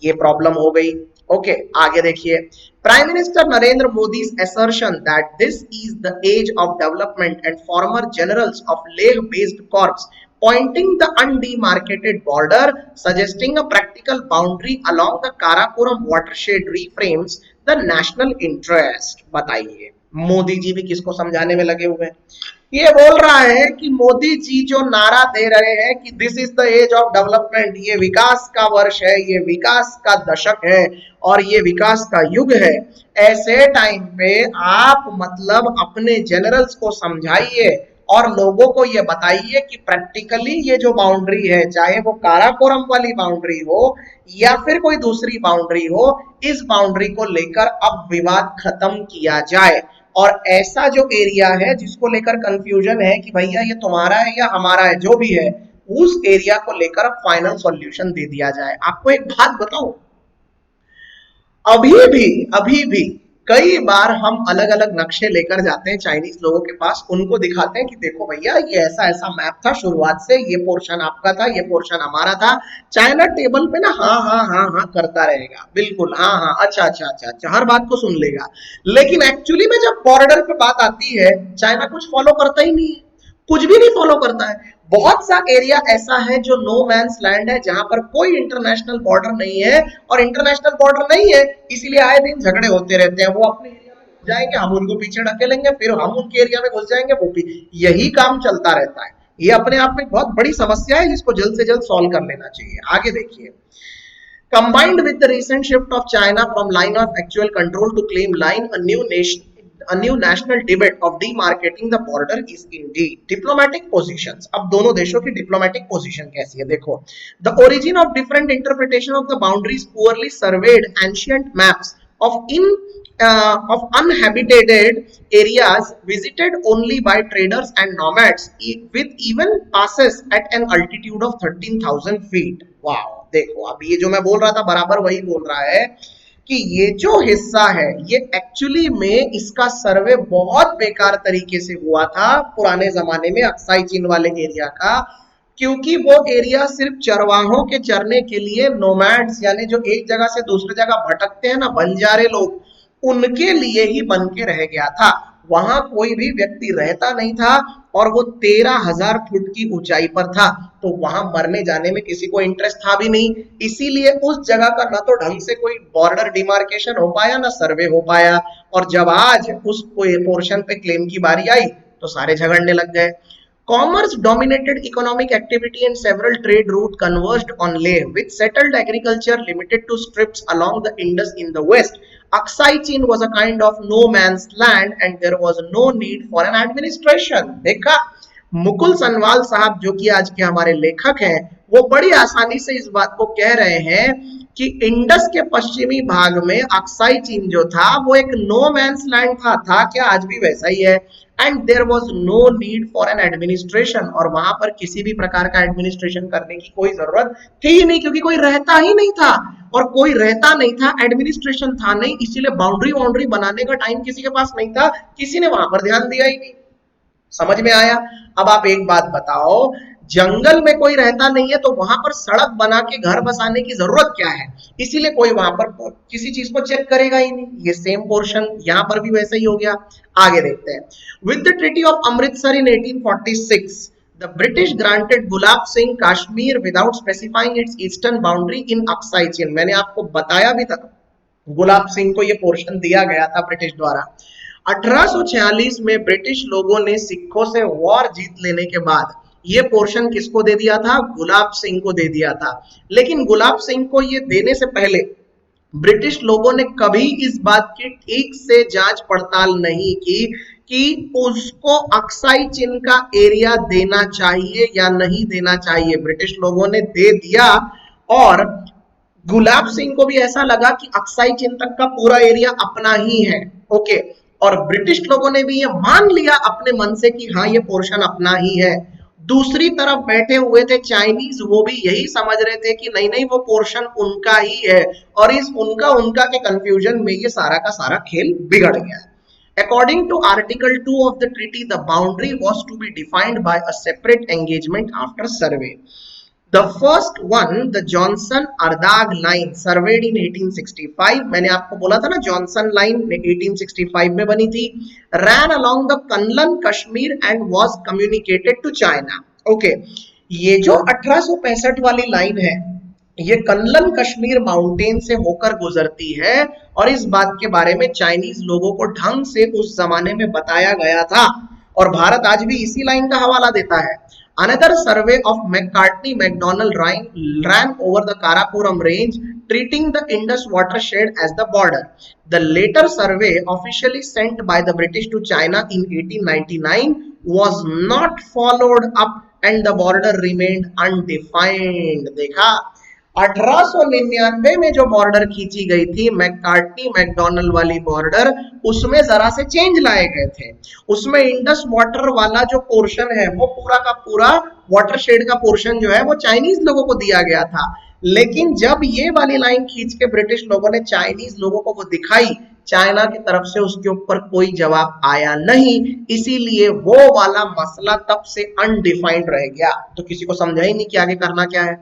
ये प्रॉब्लम हो गई। ओके, आगे देखिए। Prime Minister Narendra Modi's assertion that this is the age of development and former generals of Leh-based corps pointing the undemarcated border, suggesting a practical boundary along the Karakoram watershed reframes the national interest। बताइए, मोदी जी भी किसको समझाने में लगे हुए हैं? ये बोल रहा है कि मोदी जी जो नारा दे रहे हैं कि this is the age of development, ये विकास का वर्ष है, ये विकास का दशक है और ये विकास का युग है, ऐसे टाइम पे आप मतलब अपने जनरल्स को समझाइए और लोगों को ये बताइए कि प्रैक्टिकली ये जो बाउंड्री है, चाहे वो काराकोरम वाली बाउंड्री हो या फिर कोई दूसरी बाउंड्री हो, इस बाउंड्री को लेकर अब विवाद खत्म किया जाए। और ऐसा जो एरिया है जिसको लेकर कंफ्यूजन है कि भैया ये तुम्हारा है या हमारा है, जो भी है, उस एरिया को लेकर फाइनल सॉल्यूशन दे दिया जाए। आपको एक बात बताऊं, अभी भी कई बार हम अलग अलग नक्शे लेकर जाते हैं चाइनीज लोगों के पास, उनको दिखाते हैं कि देखो भैया ये ऐसा ऐसा मैप था शुरुआत से, ये पोर्शन आपका था, ये पोर्शन हमारा था। चाइना टेबल पे ना हाँ हाँ हाँ हाँ करता रहेगा, बिल्कुल हाँ हाँ अच्छा अच्छा अच्छा अच्छा, हर बात को सुन लेगा, लेकिन एक्चुअली में जब बॉर्डर पे बात आती है चाइना कुछ फॉलो करता ही नहीं है, कुछ भी नहीं फॉलो करता है। बहुत सा एरिया ऐसा है जो नो मैंस लैंड है, जहां पर कोई इंटरनेशनल बॉर्डर नहीं है, और इंटरनेशनल बॉर्डर नहीं है इसीलिए आए दिन झगड़े होते रहते हैं। वो अपने एरिया में घुस जाएंगे, हम उनको पीछे ढकेलेंगे, फिर हम उनके एरिया में घुस जाएंगे, वो भी यही काम चलता रहता है। ये अपने आप में बहुत बड़ी समस्या है जिसको जल्द से जल्द सॉल्व कर लेना चाहिए। आगे देखिए। Combined with the recent shift of China from line of actual control to claim line, a new national debate of demarcating the border is indeed diplomatic positions। अब दोनों देशों की diplomatic position कैसी है देखो। The origin of different interpretation of the boundaries poorly surveyed ancient maps of uninhabited areas visited only by traders and nomads with even passes at an altitude of 13,000 feet। wow, देखो अब ये जो मैं बोल रहा था बराबर वही बोल रहा है कि ये जो हिस्सा है ये एक्चुअली में इसका सर्वे बहुत बेकार तरीके से हुआ था पुराने जमाने में अक्साई चीन वाले एरिया का, क्योंकि वो एरिया सिर्फ चरवाहों के चरने के लिए, नोमैड्स यानी जो एक जगह से दूसरी जगह भटकते हैं ना, बंजारे लोग, उनके लिए ही बन के रह गया था। वहां कोई भी व्यक्ति रहता नहीं था और वो 13,000 फुट की ऊंचाई पर था, तो वहां मरने जाने में किसी को इंटरेस्ट था भी नहीं, इसीलिए उस जगह का ना तो ढंग से कोई बॉर्डर डिमार्केशन हो पाया ना सर्वे हो पाया। और जब आज उस पोर्शन पे क्लेम की बारी आई तो सारे झगड़ने लग गए। Commerce dominated economic activity and several trade routes converged on Leh, with settled agriculture limited to strips along the Indus in the west. Aksai Chin was a kind of no man's land and there was no need for an administration। देखा, मुकुल सनवाल साहब जो कि आज के हमारे लेखक हैं, वो बड़ी आसानी से इस बात को कह रहे हैं कि इंडस के पश्चिमी भाग में अक्साई चीन जो था वो एक नो मैंस लैंड था क्या, आज भी वैसा ही है। And there was no need for an administration, और वहां पर किसी भी प्रकार का एडमिनिस्ट्रेशन करने की कोई जरूरत थी ही नहीं, क्योंकि कोई रहता ही नहीं था, और कोई रहता नहीं था, एडमिनिस्ट्रेशन था नहीं, इसीलिए बाउंड्री बनाने का टाइम किसी के पास नहीं था, किसी ने वहां पर ध्यान दिया ही नहीं। समझ में आया? अब आप एक बात बताओ, जंगल में कोई रहता नहीं है तो वहां पर सड़क बना के घर बसाने की जरूरत क्या है? इसीलिए कोई वहां पर किसी चीज को चेक करेगा ही नहीं। ये सेम पोर्शन यहां पर भी वैसा ही हो गया। आगे देखते हैं। With the treaty of Amritsar in 1846 the British granted Gulab Singh Kashmir without specifying its eastern boundary in Aksai Chin। मैंने आपको बताया भी था, गुलाब सिंह को ये पोर्शन दिया गया था ब्रिटिश द्वारा। 1846 में ब्रिटिश लोगों ने सिखों से वॉर जीत लेने के बाद ये पोर्शन किसको दे दिया था? गुलाब सिंह को दे दिया था। लेकिन गुलाब सिंह को ये देने से पहले ब्रिटिश लोगों ने कभी इस बात की ठीक से जांच पड़ताल नहीं की कि उसको अक्साई चिन का एरिया देना चाहिए या नहीं देना चाहिए। ब्रिटिश लोगों ने दे दिया और गुलाब सिंह को भी ऐसा लगा कि अक्साई चिन तक का पूरा एरिया अपना ही है। ओके, और ब्रिटिश लोगों ने भी ये मान लिया अपने मन से कि हाँ ये पोर्शन अपना ही है। दूसरी तरफ बैठे हुए थे चाइनीज, वो भी यही समझ रहे थे कि नहीं नहीं वो पोर्शन उनका ही है, और इस उनका उनका के कंफ्यूजन में ये सारा का सारा खेल बिगड़ गया। According to Article 2 of the treaty, the boundary was to be defined by a separate engagement after survey. The first one, the Johnson-Ardagh line, surveyed in 1865। मैंने आपको बोला था ना जॉनसन लाइन 1865 में बनी थी। Ran along the Kunlun Kashmir and was communicated to China। Okay, ये जो 1865 वाली लाइन है ये कनलन कश्मीर माउंटेन से होकर गुजरती है, और इस बात के बारे में चाइनीज लोगों को ढंग से उस जमाने में बताया गया था, और भारत आज भी इसी लाइन का हवाला देता है। Another survey of McCartney McDonald ran over the Karakoram range, treating the Indus watershed as the border. The later survey, officially sent by the British to China in 1899, was not followed up and the border remained undefined। देखा, 1899 में जो बॉर्डर खींची गई थी मैककार्टनी मैकडोनल्ड वाली बॉर्डर, उसमें जरा से चेंज लाए गए थे। उसमें इंडस वाटर वाला जो पोर्शन है वो पूरा का पूरा वाटरशेड का पोर्शन जो है वो चाइनीज लोगों को दिया गया था। लेकिन जब ये वाली लाइन खींच के ब्रिटिश लोगों ने चाइनीज लोगों को वो दिखाई, चाइना की तरफ से उसके ऊपर कोई जवाब आया नहीं, इसीलिए वो वाला मसला तब से अनडिफाइंड रह गया। तो किसी को समझा ही नहीं कि आगे करना क्या है।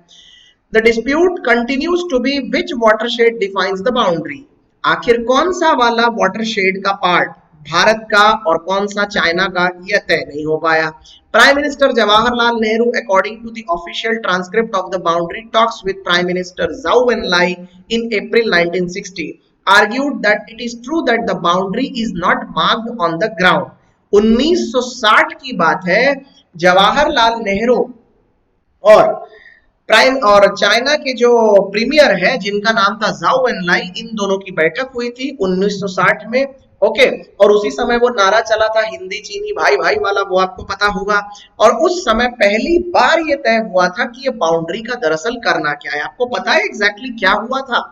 The dispute continues to be which watershed defines the boundary। आखिर कौन सा वाला watershed का पार्ट भारत का और कौन सा चाइना का, यह तय नहीं हो पाया। Prime minister Jawaharlal Nehru, according to the official transcript of the boundary talks with Prime Minister Zhou Enlai in April 1960, argued that it is true that the boundary is not marked on the ground। 1960 की बात है, जवाहरलाल नेहरू और प्राइम और चाइना के जो प्रीमियर है जिनका नाम था जाओ एनलाई, इन दोनों की बैठक हुई थी 1960 में। ओके, और उसी समय वो नारा चला था हिंदी चीनी भाई भाई वाला, वो आपको पता होगा। और उस समय पहली बार ये तय हुआ था कि ये बाउंड्री का दरअसल करना क्या है। आपको पता है एग्जैक्टली क्या हुआ था?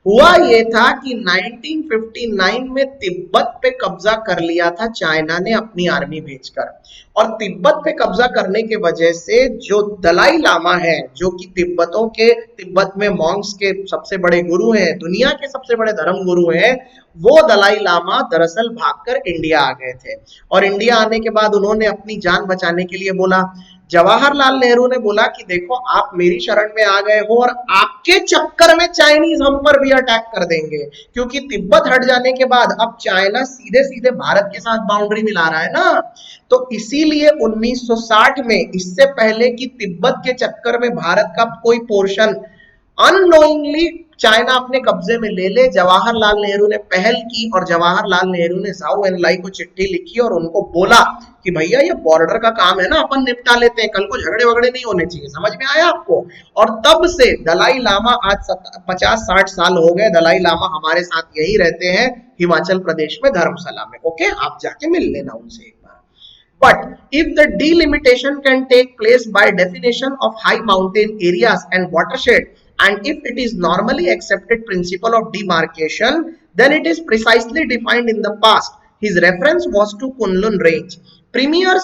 हुआ ये था कि 1959 में तिब्बत पे कब्जा कर लिया था चाइना ने अपनी आर्मी भेजकर, और तिब्बत पे कब्जा करने के वजह से जो दलाई लामा है, जो कि तिब्बत में मॉन्क्स के सबसे बड़े गुरु हैं, दुनिया के सबसे बड़े धर्म गुरु हैं, वो दलाई लामा दरअसल भागकर इंडिया आ गए थे। और इंडिया आने के बाद उन्होंने अपनी जान बचाने के लिए बोला, जवाहरलाल नेहरू ने बोला कि देखो आप मेरी शरण में आ गए हो और आपके चक्कर में चाइनीज हम पर भी अटैक कर देंगे, क्योंकि तिब्बत हट जाने के बाद अब चाइना सीधे सीधे भारत के साथ बाउंड्री मिला रहा है ना। तो इसीलिए 1960 में, इससे पहले कि तिब्बत के चक्कर में भारत का कोई पोर्शन अननोइंगली चाइना अपने कब्जे में ले ले, जवाहरलाल नेहरू ने पहल की और जवाहरलाल नेहरू ने जाओ एनलाई को चिट्ठी लिखी और उनको बोला कि भैया ये बॉर्डर का काम है ना, अपन निपटा लेते हैं, कल को झगड़े वगड़े नहीं होने चाहिए। समझ में आया आपको? और तब से दलाई लामा, आज 50-60 साल हो गए, दलाई लामा हमारे साथ यही रहते हैं हिमाचल प्रदेश में धर्मशाला में। ओके, आप जाके मिल लेना उनसे एक बार। But if the delimitation can take place by definition of high mountain areas and watershed, and if it is normally accepted principle of demarcation, then it is precisely defined in the past। His reference was to Kunlun range। Premier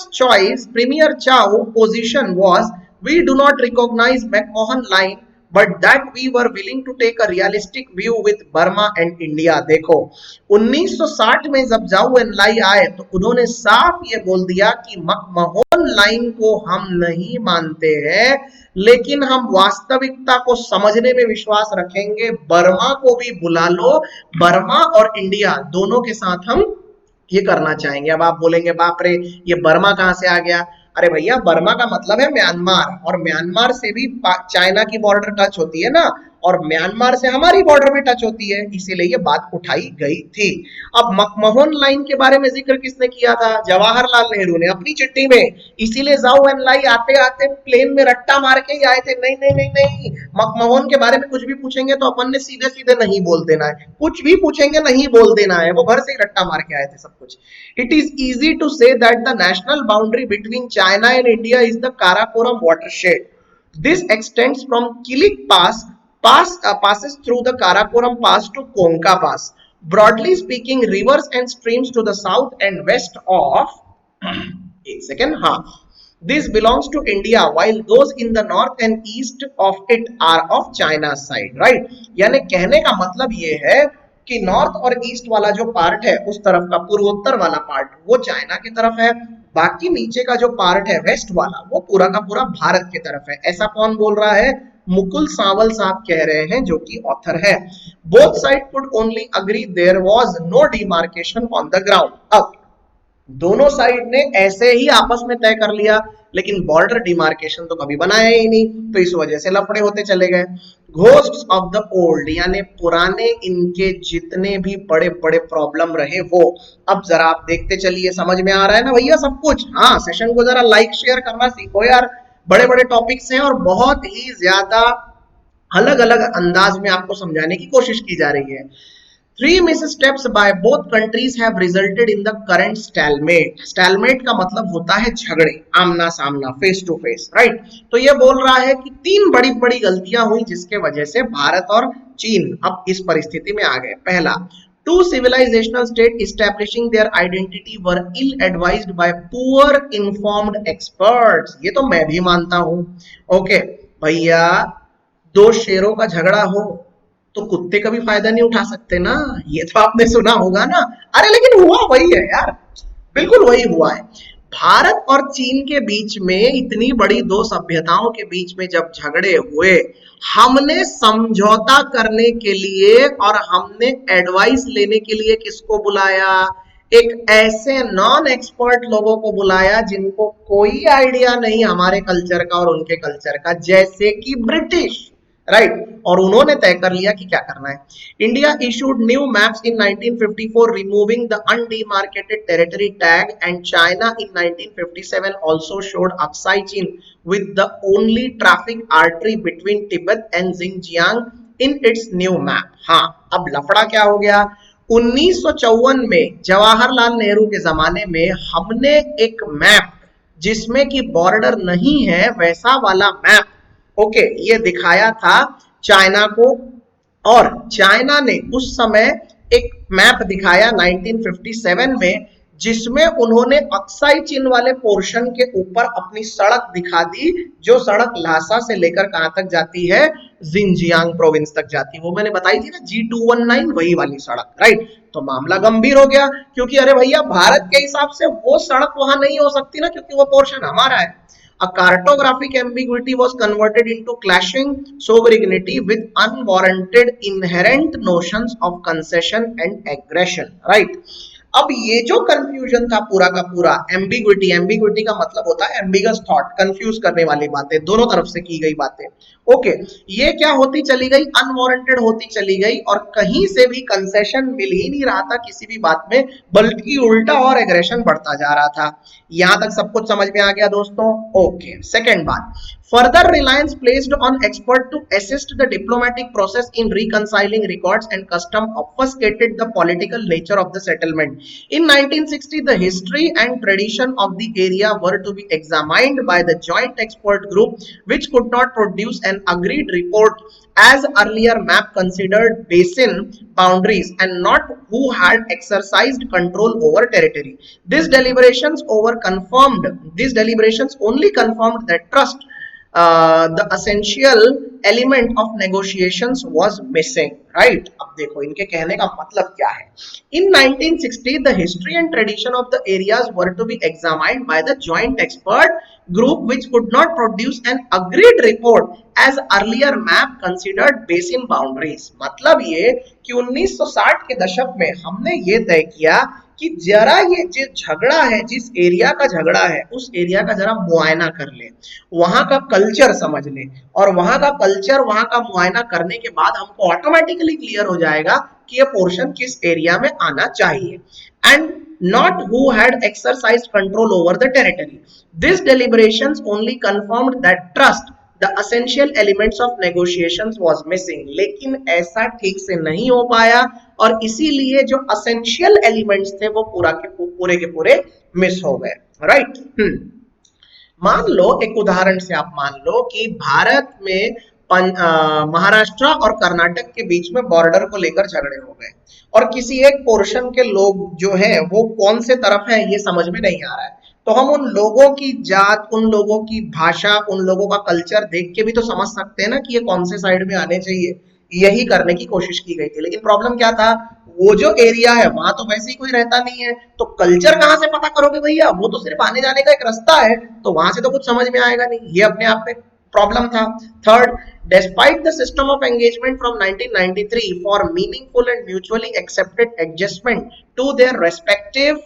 Chow position was, we do not recognize McMahon line but that we were willing to take a realistic view with Burma and India. देखो 1960 में जब जाओ एनलाई आए तो उन्होंने साफ ये बोल दिया कि मकमहोन लाइन को हम नहीं मानते हैं, लेकिन हम वास्तविकता को समझने में विश्वास रखेंगे, बर्मा को भी बुला लो, बर्मा और इंडिया दोनों के साथ हम ये करना चाहेंगे। अब आप बोलेंगे बाप रे ये बर्मा कहां से आ गया? अरे भैया बर्मा का मतलब है म्यांमार, और म्यांमार से भी चाइना की बॉर्डर टच होती है ना, और म्यांमार से हमारी बॉर्डर भी टच होती है, इसीलिए ये बात उठाई गई थी। अब मकमहोन लाइन के बारे में जिक्र किसने किया था? जवाहरलाल नेहरू ने अपनी चिट्ठी में, इसीलिए जाओ एनलाई आते आते प्लेन में रट्टा मार के ही आए थे, नहीं नहीं नहीं नहीं, मकमहोन के बारे में कुछ भी पूछेंगे तो अपन ने सीधे सीधे नहीं बोल देना है, कुछ भी पूछेंगे नहीं बोल देना है, वो घर से ही रट्टा मार के आए थे सब कुछ। It is easy to say that the national boundary between China and India is the Karakoram watershed. This extends from Kilik passes through the Karakoram Pass to Konka Pass. Broadly speaking, rivers and streams to the south and west of एक second, हाँ, this belongs to India, while those in the north and east of it are of China's side, right? यानी कहने का मतलब ये है कि नॉर्थ और ईस्ट वाला जो पार्ट है, उस तरफ का पूर्वोत्तर वाला पार्ट वो चाइना की तरफ है, बाकी नीचे का जो पार्ट है वेस्ट वाला वो पूरा का पूरा भारत की तरफ है। ऐसा कौन बोल रहा है? मुकुल सांवल साहब कह रहे हैं, जो कि ऑथर है। Both side could only agree there was no demarcation on the ground. अब दोनों साइड ने ऐसे ही आपस में तय कर लिया, लेकिन बॉर्डर डिमार्केशन तो कभी बनाया ही नहीं, तो इस वजह से लफड़े होते चले गए। घोस्ट्स ऑफ द ओल्ड, यानी पुराने इनके जितने भी बड़े बड़े प्रॉब्लम रहे वो अब जरा आप देखते चलिए, समझ में आ रहा है ना भैया सब कुछ? हाँ, सेशन को जरा लाइक शेयर करना सीखो यार, बड़े बड़े टॉपिक्स हैं और बहुत ही ज्यादा अलग अलग अंदाज में आपको समझाने की कोशिश की जा रही है। Three missteps by both countries have resulted in the current stalemate. Stalemate का मतलब होता है झगड़े, आमना सामना, फेस टू फेस, राइट? तो ये बोल रहा है कि तीन बड़ी बड़ी गलतियां हुई जिसके वजह से भारत और चीन अब इस परिस्थिति में आ गए। पहला, two civilizational states establishing their identity were ill-advised by poor informed experts. ये तो मैं भी मानता हूं। ओके भैया, दो शेरों का झगड़ा हो तो कुत्ते का भी फायदा नहीं उठा सकते ना, ये तो आपने सुना होगा ना। अरे लेकिन हुआ वही है यार, बिल्कुल वही हुआ है। भारत और चीन के बीच में, इतनी बड़ी दो सभ्यताओं के बीच में जब झगड़े हुए, हमने समझौता करने के लिए और हमने एडवाइस लेने के लिए किसको बुलाया? एक ऐसे नॉन एक्सपर्ट लोगों को बुलाया जिनको कोई आइडिया नहीं हमारे कल्चर का और उनके कल्चर का, जैसे कि ब्रिटिश, राइट? और उन्होंने तय कर लिया कि क्या करना है। India issued new maps in 1954 removing the undemarcated territory tag, and China in 1957 also showed Aksai Chin with the only traffic artery between Tibet and Xinjiang in its new map. हाँ, अब लफड़ा क्या हो गया? 1954 में जवाहरलाल नेहरू के जमाने में हमने एक मैप जिसमें कि बॉर्डर नहीं है, वैसा वाला मैप, ओके, ये दिखाया था चाइना को, और चाइना ने उस समय एक मैप दिखाया 1957 में, जिसमें उन्होंने अक्साई चीन वाले पोर्शन के ऊपर अपनी सड़क दिखा दी, जो सड़क ल्हासा से लेकर कहां तक जाती है? जिंजियांग प्रोविंस तक जाती है। वो मैंने बताई थी ना, G219, वही वाली सड़क, राइट? तो मामला गंभीर हो गया, क्योंकि अरे भैया भारत के हिसाब से वो सड़क वहां नहीं हो सकती ना, क्योंकि वो पोर्शन हमारा है। A cartographic ambiguity was converted into clashing sovereignty with unwarranted inherent notions of concession and aggression, right? अब ये जो कंफ्यूजन था पूरा का पूरा, एम्बिग्विटी, एम्बिग्विटी का मतलब होता है एम्बिगस थॉट, कंफ्यूज करने वाली बातें, दोनों तरफ से की गई बातें, ओके, ये क्या होती चली गई? अनवारंटेड होती चली गई, और कहीं से भी कंसेशन मिल ही नहीं रहा था किसी भी बात में, बल्कि उल्टा और एग्रेशन बढ़ता जा रहा था। यहां तक सब कुछ समझ में आ गया दोस्तों? ओके, सेकेंड बात, further reliance placed on expert to assist the diplomatic process in reconciling records and custom obfuscated the political nature of the settlement. In 1960, the history and tradition of the area were to be examined by the joint expert group, which could not produce an agreed report as earlier map considered basin boundaries and not who had exercised control over territory. These deliberations only confirmed that trust, the essential element of negotiations was missing, right? अब देखो इनके कहने का मतलब क्या है. In 1960, the history and tradition of the areas were to be examined by the joint expert group, which could not produce an agreed report as earlier map considered basin boundaries. मतलब ये कि 1960 के दशक में हमने ये तय किया कि जरा ये जो झगड़ा है, जिस एरिया का झगड़ा है, उस एरिया का जरा मुआयना कर ले, वहां का कल्चर समझ ले, और वहां का कल्चर, वहां का मुआयना करने के बाद हमको ऑटोमेटिकली क्लियर हो जाएगा कि ये पोर्शन किस एरिया में आना चाहिए. And not who had exercised control over the territory. These deliberations only confirmed that trust, the essential elements of negotiations, was missing. लेकिन ऐसा ठीक से नहीं हो पाया और इसीलिए जो essential elements थे वो पूरे के पूरे मिस हो गए. राइट. मान लो, एक उदाहरण से आप मान लो कि भारत में महाराष्ट्र और कर्नाटक के बीच में बॉर्डर को लेकर झगड़े हो गए और किसी एक पोर्शन के लोग जो है वो कौन से तरफ है ये समझ में नहीं आ रहा है. तो हम उन लोगों की जात, उन लोगों की भाषा, उन लोगों का कल्चर देख के भी तो समझ सकते हैं ना कि ये कौन से साइड में आने चाहिए. यही करने की कोशिश की गई थी. लेकिन प्रॉब्लम क्या था, वो जो एरिया है वहां तो वैसे ही कोई रहता नहीं है, तो कल्चर कहां से पता करोगे भैया, वो तो सिर्फ आने जाने का एक रास्ता है, तो वहां से तो कुछ समझ में आएगा नहीं. ये अपने आप में प्रॉब्लम था. Third, despite the system of engagement from 1993 for meaningful and mutually accepted adjustment to their respective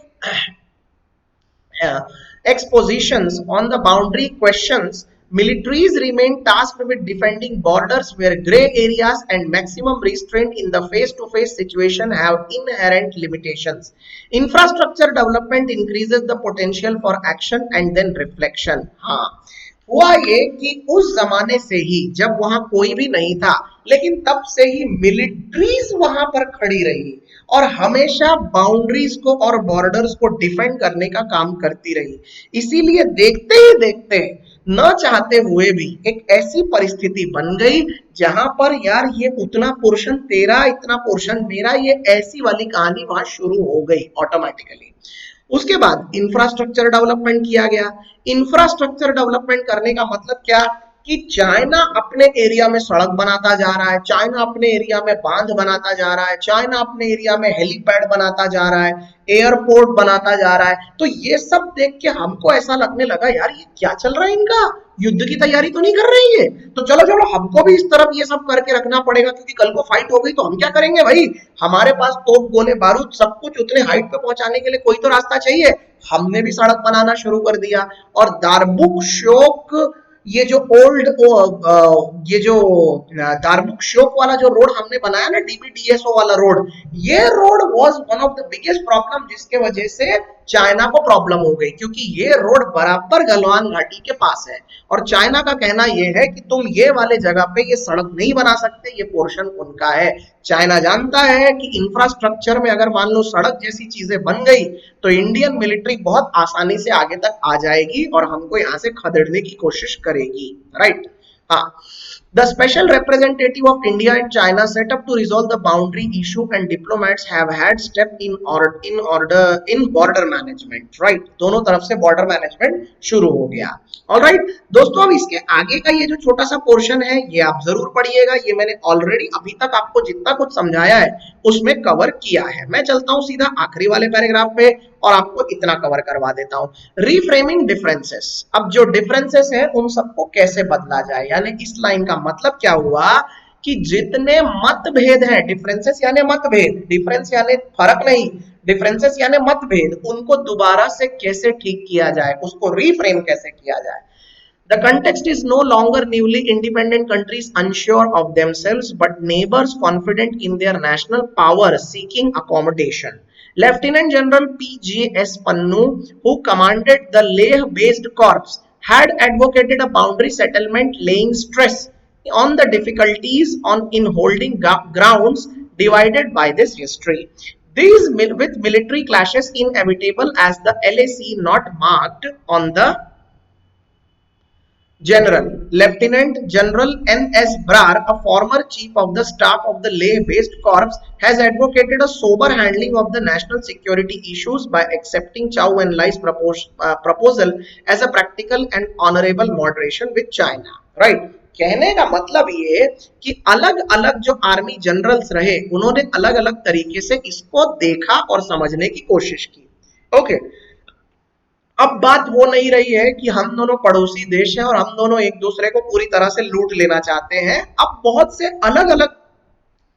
expositions on the boundary questions, militaries remain tasked with defending borders where gray areas and maximum restraint in the face-to-face situation have inherent limitations. Infrastructure development increases the potential for action and then reflection. हाँ, हुआ ये कि उस जमाने से ही, जब वहां कोई भी नहीं था, लेकिन तब से ही मिलिट्रीज वहां पर खड़ी रही और हमेशा बाउंड्रीज को और बॉर्डर्स को डिफेंड करने का काम करती रही. इसीलिए देखते ही देखते, न चाहते हुए भी, एक ऐसी परिस्थिति बन गई जहां पर यार ये उतना पोर्शन तेरा, इतना पोर्शन मेरा, ये ऐसी वाली कहानी वहां शुरू हो गई ऑटोमेटिकली. उसके बाद इंफ्रास्ट्रक्चर डेवलपमेंट किया गया. इंफ्रास्ट्रक्चर डेवलपमेंट करने का मतलब क्या कि चाइना अपने एरिया में सड़क बनाता जा रहा है, चाइना अपने एरिया में बांध बनाता जा रहा है, चाइना अपने एरिया में हेलीपैड बनाता जा रहा है, एयरपोर्ट बनाता जा रहा है. तो ये सब देख के हमको ऐसा लगने लगा यार ये क्या चल रहा है, इनका युद्ध की तैयारी तो नहीं कर रही है, तो चलो चलो हमको भी इस तरफ ये सब करके रखना पड़ेगा, क्योंकि कल को फाइट हो गई तो हम क्या करेंगे भाई, हमारे पास तोप, गोले, बारूद सब कुछ उतने हाइट पे पहुंचाने के लिए कोई तो रास्ता चाहिए. हमने भी सड़क बनाना शुरू कर दिया. और दारबुक शोक, ये जो दारबुक शोक वाला जो रोड हमने बनाया ना, डीबीडीएसओ वाला रोड, ये road was one of the biggest problem, जिसके वजह से चाइना को प्रॉब्लम हो गई, क्योंकि ये रोड बराबर गलवान घाटी के पास है और चाइना का कहना ये है कि तुम ये वाले जगह पे ये सड़क नहीं बना सकते, ये पोर्शन उनका है. चाइना जानता है कि इंफ्रास्ट्रक्चर में अगर मान लो सड़क जैसी चीजें बन गई तो इंडियन मिलिट्री बहुत आसानी से आगे तक आ जाएगी और हमको यहाँ से खदेड़ने की कोशिश करेगी. राइट. हाँ. The special representative of India and China set up to resolve the boundary issue, and diplomats have had step in border management. Right? दोनों तरफ से border management शुरू हो गया. Alright, दोस्तों अब इसके आगे का ये जो छोटा सा पोर्शन है ये आप जरूर पढ़िएगा. ये मैंने ऑलरेडी अभी तक आपको जितना कुछ समझाया है उसमें कवर किया है. मैं चलता हूं सीधा आखिरी वाले पैराग्राफ पे और आपको इतना कवर करवा देता हूं. Reframing differences. अब जो डिफरेंसेस है उन सबको कैसे बदला जाए, यानी इस लाइन का मतलब क्या हुआ कि जितने मतभेद हैं, डिफरेंसेस यानी मतभेद, डिफरेंस यानी फर्क नहीं, डिफरेंसेस यानी मतभेद, उनको दोबारा से कैसे ठीक किया जाए, उसको रीफ्रेम कैसे किया जाए. The context is no longer newly independent countries unsure of themselves, but neighbors confident in their national power seeking accommodation. Lieutenant General P.J.S. Pannu, who commanded the Leh-based corps, had advocated a boundary settlement, laying stress on the difficulties in holding grounds divided by this history. These with military clashes inevitable as the LAC not marked on the General. Lieutenant General N.S. Brar, a former chief of the staff of the Leh-based corps, has advocated a sober handling of the national security issues by accepting Chow En Lai's proposal as a practical and honorable moderation with China. Right? कहने का मतलब ये कि अलग अलग जो आर्मी जनरल्स रहे उन्होंने अलग अलग तरीके से इसको देखा और समझने की कोशिश की। ओके, अब बात वो नहीं रही है कि हम दोनों पड़ोसी देश हैं और हम दोनों एक दूसरे को पूरी तरह से लूट लेना चाहते हैं। अब बहुत से अलग अलग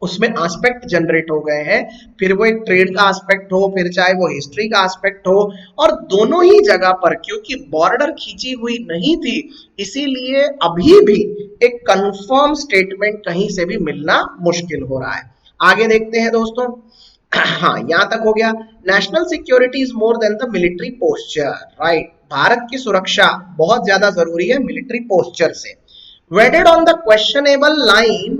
उसमें एस्पेक्ट जनरेट हो गए हैं, फिर वो एक ट्रेड का एस्पेक्ट हो, फिर चाहे वो हिस्ट्री का एस्पेक्ट हो, और दोनों ही जगह पर क्योंकि बॉर्डर खींची हुई नहीं थी इसीलिए अभी भी एक कंफर्म स्टेटमेंट कहीं से भी मिलना मुश्किल हो रहा है। आगे देखते हैं दोस्तों। हाँ, यहां तक हो गया। National security is more than the military posture, right. Bharat की सुरक्षा बहुत ज्यादा जरूरी है मिलिट्री पोस्चर से। Wedded on the questionable line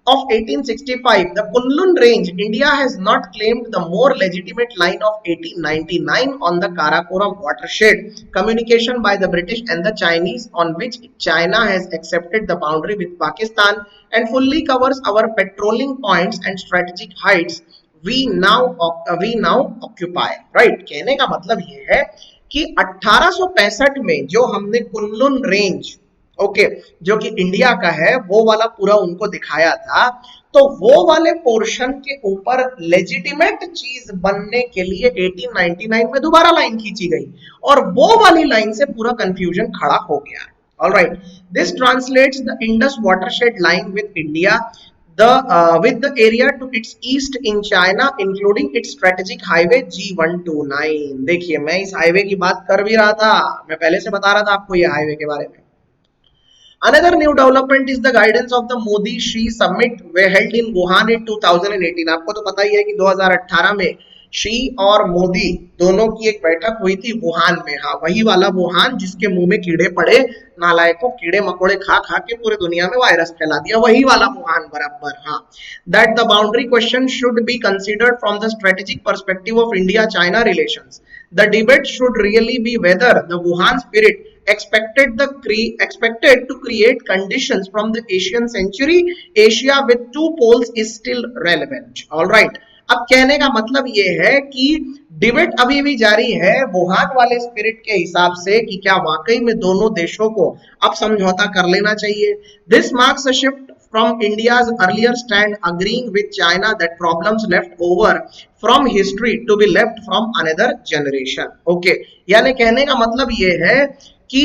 of 1865, the Kunlun Range, India has not claimed the more legitimate line of 1899 on the Karakoram watershed communication by the British and the Chinese, on which China has accepted the boundary with Pakistan and fully covers our patrolling points and strategic heights we now occupy, right। कहने का मतलब ये है कि 1865 में जो हमने कुनलुन रेंज, ओके, जो कि इंडिया का है, वो वाला पूरा उनको दिखाया था, तो वो वाले पोर्शन के ऊपर लेजिटिमेट चीज बनने के लिए 1899 में दोबारा लाइन खींची गई और वो वाली लाइन से पूरा कंफ्यूजन खड़ा हो गया। All right, this translates the Indus watershed line with India, with the area to its east in China, including its strategic highway G129। देखिए, मैं इस हाईवे की बात कर भी रहा था, मैं पहले से बता रहा था आपको ये हाईवे के बारे में। Another new development is the guidance of the Modi-Xi summit held in Wuhan in 2018। आपको तो पता ही है कि 2018 में शी और मोदी दोनों की एक बैठक हुई थी वुहान में। हाँ, वही वाला वुहान जिसके मुंह में कीड़े पड़े, नालायकों, कीड़े मकोड़े खा खा के पूरे दुनिया में वायरस फैला दिया, वही वाला वुहान बराबर। हाँ, that the boundary question should be considered from the strategic perspective of India China relations. The debate should really be whether the Wuhan spirit expected to create conditions from the Asian century Asia with two poles is still relevant। All right, अब कहने का मतलब ये है कि डिबेट अभी भी जारी है वुहान वाले स्पिरिट के हिसाब से कि क्या वाकई में दोनों देशों को अब समझौता कर लेना चाहिए। This marks a shift from India's earlier stand agreeing with China that problems left over from history to be left from another generation। Okay, यानी कहने का मतलब ये है कि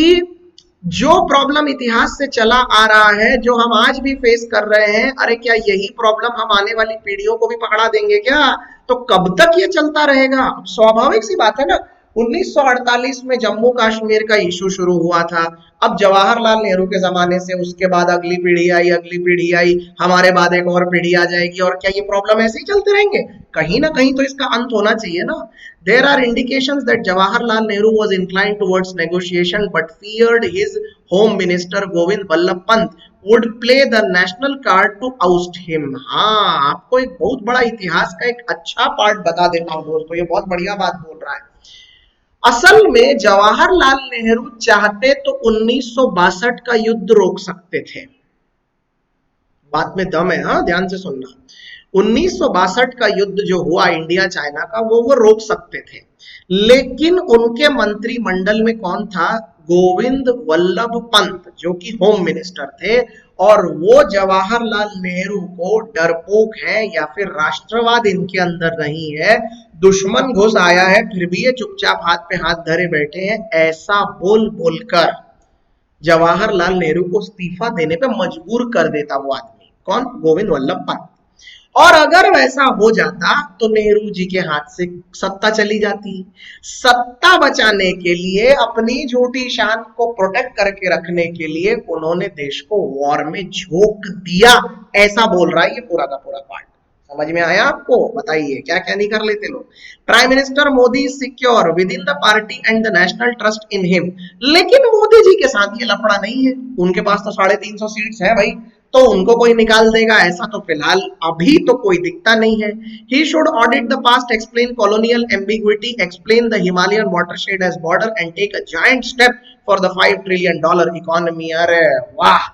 जो प्रॉब्लम इतिहास से चला आ रहा है, जो हम आज भी फेस कर रहे हैं, अरे क्या यही प्रॉब्लम हम आने वाली पीढ़ियों को भी पकड़ा देंगे क्या? तो कब तक ये चलता रहेगा? स्वाभाविक सी बात है ना। 1948 में जम्मू कश्मीर का इशू शुरू हुआ था, अब जवाहरलाल नेहरू के जमाने से उसके बाद अगली पीढ़ी आई, अगली पीढ़ी आई, हमारे बाद एक और पीढ़ी आ जाएगी, और क्या ये प्रॉब्लम ऐसे ही चलते रहेंगे? कहीं ना कहीं तो इसका अंत होना चाहिए ना। There are indications that Jawaharlal Nehru was inclined towards negotiation but feared his home minister Govind Ballabh Pant would play the national card to oust him। हाँ, आपको एक बहुत बड़ा इतिहास का एक अच्छा पार्ट बता देता हूँ दोस्तों, ये बहुत बढ़िया बात बोल रहा है। असल में जवाहरलाल नेहरू चाहते तो 1962 का युद्ध रोक सकते थे, बात में दम है, हाँ ध्यान से सुनना। 1962 का युद्ध जो हुआ इंडिया चाइना का, वो रोक सकते थे, लेकिन उनके मंत्रिमंडल में कौन था? गोविंद वल्लभ पंत, जो कि होम मिनिस्टर थे, और वो जवाहरलाल नेहरू को डरपोक है या फिर राष्ट्रवाद इनके अंदर नहीं है, दुश्मन घुस आया है फिर भी ये चुपचाप हाथ पे हाथ धरे बैठे हैं, ऐसा बोल बोलकर जवाहरलाल नेहरू को इस्तीफा देने पे मजबूर कर देता वो आदमी। कौन? गोविंद वल्लभ पंत। और अगर वैसा हो जाता तो नेहरू जी के हाथ से सत्ता चली जाती। सत्ता बचाने के लिए, अपनी झूठी शान को प्रोटेक्ट करके रखने के लिए उन्होंने देश को वॉर में झोंक दिया, ऐसा बोल रहा है ये पूरा का पूरा पार्ट। समझ में आया आपको? बताइए क्या क्या नहीं कर लेते लोग। Prime minister Modi secure with in the party and the national trust in him. लेकिन मोदी जी के साथ ये लफड़ा नहीं है, उनके पास तो 350 सीट्स है भाई, तो उनको कोई निकाल देगा ऐसा तो फिलहाल अभी तो कोई दिखता नहीं है। He should audit the past, explain colonial ambiguity, explain the Himalayan watershed as border and take a giant step for the $5 trillion economy। अरे वाह,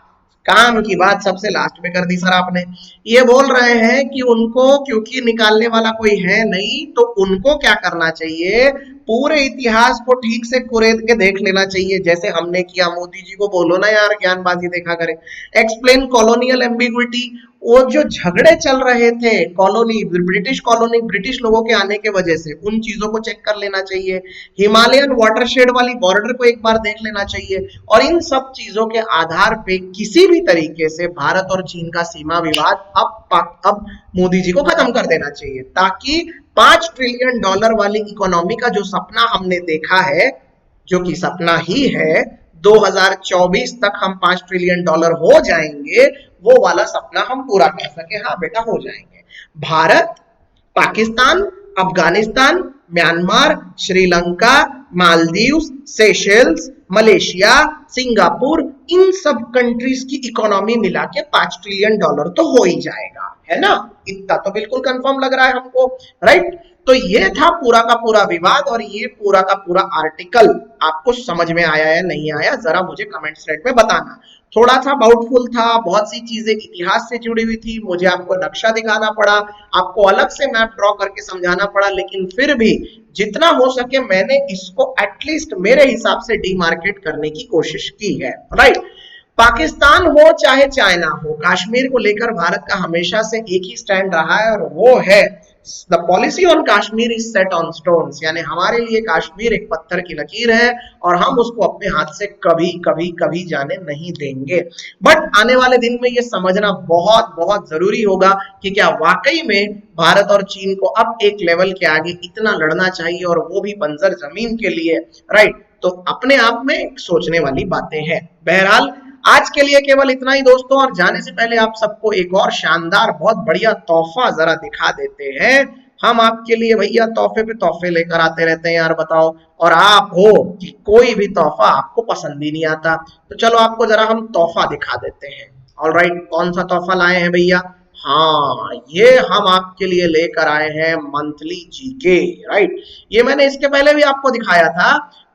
काम की बात सबसे लास्ट में कर दी सर आपने। ये बोल रहे हैं कि उनको क्योंकि निकालने वाला कोई है नहीं, तो उनको क्या करना चाहिए, पूरे इतिहास को ठीक से कुरेद के देख लेना चाहिए, जैसे हमने किया। मोदी जी को बोलो ना यार ज्ञानबाजी देखा करें। एक्सप्लेन कॉलोनियल एम्बिग्विटी, वो जो झगड़े चल रहे थे कॉलोनी ब्रिटिश लोगों के आने के वजह से, उन चीजों को चेक कर लेना चाहिए। हिमालयन वाटरशेड वाली बॉर्डर को एक बार देख लेना चाहिए। और इन सब चीजों के आधार पे किसी भी तरीके से भारत और चीन का सीमा विवाद अब मोदी जी को खत्म कर देना चाहिए, ताकि $5 ट्रिलियन वाली इकोनॉमी का जो सपना हमने देखा है, जो कि सपना ही है, 2024 तक हम $5 ट्रिलियन हो जाएंगे, वो वाला सपना हम पूरा कर सके। हाँ बेटा हो जाएंगे। Bharat, Pakistan, Afghanistan, Myanmar, Sri Lanka, Maldives, Seychelles, Malaysia, Singapore, इन सब कंट्रीज की इकोनॉमी मिला के $5 ट्रिलियन तो हो ही जाएगा, है ना? इतना तो बिल्कुल कंफर्म लग रहा है हमको, राइट? तो ये था पूरा का पूरा विवाद, और ये पूरा का पूरा आर्टिकल आपको समझ में आया या नहीं आया, जरा मुझे कमेंट थ्रेड में बताना। थोड़ा सा डाउटफुल था, बहुत सी चीजें इतिहास से जुड़ी हुई थी, मुझे आपको नक्शा दिखाना पड़ा, आपको अलग से मैप ड्रॉ करके समझाना पड़ा, लेकिन फिर भी जितना हो सके मैंने इसको एटलीस्ट मेरे हिसाब से डीमार्केट करने की कोशिश की है, राइट? पाकिस्तान हो चाहे चाइना हो, कश्मीर को लेकर भारत का हमेशा से एक ही स्टैंड रहा है, और वो है the policy on Kashmir is set on stones, यानी हमारे लिए कश्मीर एक पत्थर की लकीर है, और हम उसको अपने हाथ से कभी कभी कभी जाने नहीं देंगे। बट आने वाले दिन में ये समझना बहुत बहुत जरूरी होगा कि क्या वाकई में भारत और चीन को अब एक लेवल के आगे इतना लड़ना चाहिए, और वो भी बंजर जमीन के लिए, राइट? तो अपने आप में सोचने वाली बातें हैं। बहरहाल आज के लिए केवल इतना ही दोस्तों, और जाने से पहले आप सबको एक और शानदार बहुत बढ़िया तोहफा जरा दिखा देते हैं। हम आपके लिए भैया तोहफे पे तोहफे लेकर आते रहते हैं यार, बताओ। और आप हो कि कोई भी तोहफा आपको पसंद ही नहीं आता, तो चलो आपको जरा हम तोहफा दिखा देते हैं। ऑलराइट, कौन सा तोहफा लाए हैं भैया? हाँ, ये हम आपके लिए लेकर आए हैं मंथली जीके, राइट? ये मैंने इसके पहले भी आपको दिखाया था,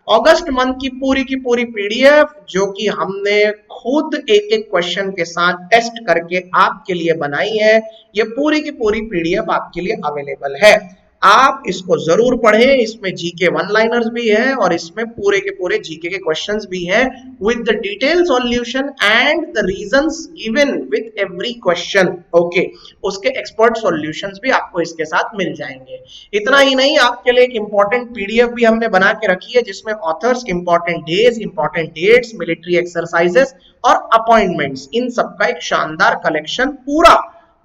अगस्त मंथ की पूरी पीडीएफ, जो कि हमने खुद एक एक क्वेश्चन के साथ टेस्ट करके आपके लिए बनाई है। ये पूरी की पूरी पीडीएफ आपके लिए अवेलेबल है, आप इसको जरूर पढ़ें। इसमें जीके वन लाइनर्स भी है, और इसमें पूरे के पूरे जीके के क्वेश्चंस भी हैं with the detail solution and the reasons given with every question. Okay, उसके एक्सपर्ट सॉल्यूशंस भी आपको इसके साथ मिल जाएंगे। इतना ही नहीं, आपके लिए एक इंपॉर्टेंट पीडीएफ भी हमने बना के रखी है, जिसमें authors, important days, important dates, military exercises और अपॉइंटमेंट्स, इन सब का एक शानदार कलेक्शन पूरा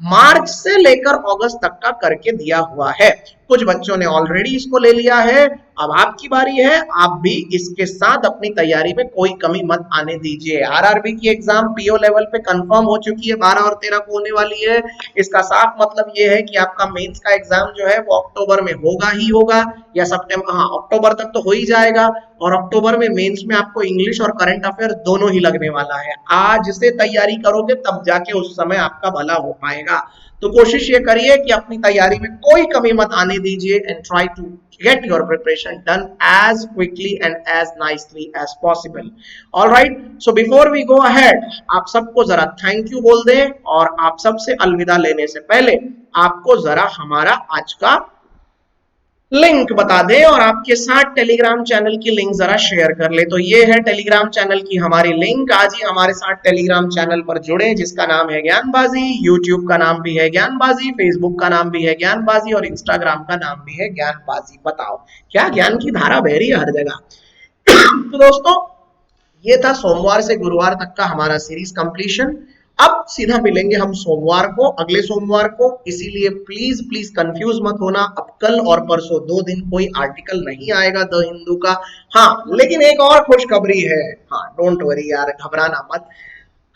मार्च से लेकर अगस्त तक का करके दिया हुआ है। कुछ बच्चों ने ऑलरेडी इसको ले लिया है, अब आपकी बारी है, आप भी इसके साथ अपनी तैयारी में कोई कमी मत आने दीजिए। आरआरबी की एग्जाम पीओ लेवल पे कंफर्म हो चुकी है, 12 और 13 को होने वाली है। इसका साफ मतलब ये है कि आपका मेंस का एग्जाम जो है वो अक्टूबर में होगा ही होगा, या सितंबर, हाँ अक्टूबर तक तो हो ही जाएगा। और अक्टूबर में मेंस में आपको इंग्लिश और करंट अफेयर दोनों ही लगने वाला है। आज से तैयारी करोगे तब जाके उस समय आपका भला हो पाएगा। तो कोशिश ये करिए कि अपनी तैयारी में कोई कमी मत आने दीजिए, and try to get your preparation done as quickly and as nicely as possible. All right, so before we go ahead, आप सबको जरा थैंक यू बोल दें, और आप सबसे अलविदा लेने से पहले आपको जरा हमारा आज का लिंक बता दें, और आपके साथ टेलीग्राम चैनल की लिंक जरा शेयर कर ले। तो ये है टेलीग्राम चैनल की हमारी लिंक। आज ही हमारे साथ टेलीग्राम चैनल पर जुड़े, जिसका नाम है ज्ञानबाजी, यूट्यूब का नाम भी है ज्ञानबाजी, फेसबुक का नाम भी है ज्ञानबाजी, और इंस्टाग्राम का नाम भी है ज्ञानबाजी। बताओ, क्या ज्ञान की धारा बह रही है हर जगह। तो दोस्तों, ये था सोमवार से गुरुवार तक का हमारा सीरीज कंप्लीशन। अब सीधा मिलेंगे हम सोमवार को, अगले सोमवार को, इसीलिए प्लीज प्लीज कंफ्यूज मत होना। अब कल और परसों 2 दिन कोई आर्टिकल नहीं आएगा द हिंदू का। हाँ, लेकिन एक और खुशखबरी है। हाँ, डोंट वरी यार, घबराना मत।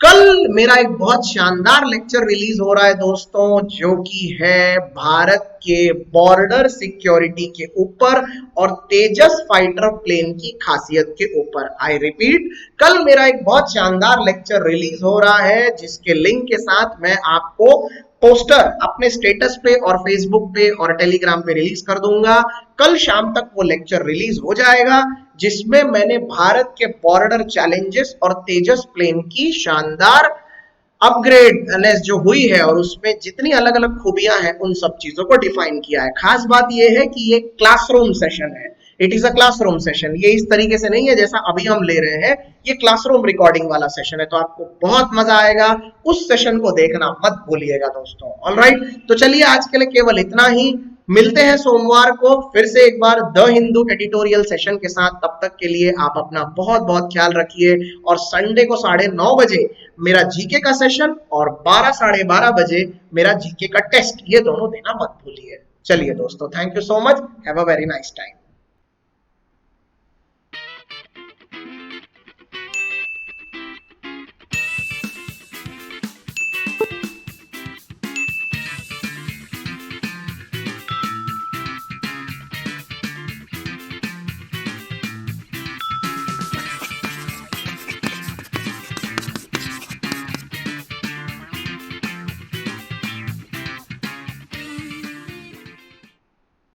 कल मेरा एक बहुत शानदार लेक्चर रिलीज हो रहा है दोस्तों, जो कि है भारत के बॉर्डर सिक्योरिटी के ऊपर और तेजस फाइटर प्लेन की खासियत के ऊपर। आई रिपीट, कल मेरा एक बहुत शानदार लेक्चर रिलीज हो रहा है, जिसके लिंक के साथ मैं आपको पोस्टर अपने स्टेटस पे और फेसबुक पे और टेलीग्राम पे रिलीज कर दूंगा। कल शाम तक वो लेक्चर रिलीज हो जाएगा, जिसमें मैंने भारत के बॉर्डर चैलेंजेस और तेजस प्लेन की शानदार अपग्रेडनेस जो हुई है और उसमें जितनी अलग अलग खूबियां हैं उन सब चीजों को डिफाइन किया है। खास बात यह है कि ये क्लासरूम सेशन है, it is a classroom session. ये इस तरीके से नहीं है जैसा अभी हम ले रहे हैं, ये क्लासरूम रिकॉर्डिंग वाला सेशन है, तो आपको बहुत मजा आएगा। उस सेशन को देखना मत भूलिएगा दोस्तों। ऑलराइट, तो चलिए आज के लिए केवल इतना ही। मिलते हैं सोमवार को फिर से एक बार द हिंदू एडिटोरियल सेशन के साथ। तब तक के लिए आप अपना बहुत बहुत ख्याल रखिए, और संडे को 9:30 बजे मेरा जीके का सेशन और 12 12:30 बजे मेरा जीके का टेस्ट, ये दोनों देना मत भूलिए। चलिए दोस्तों, thank you so much, have a very nice time.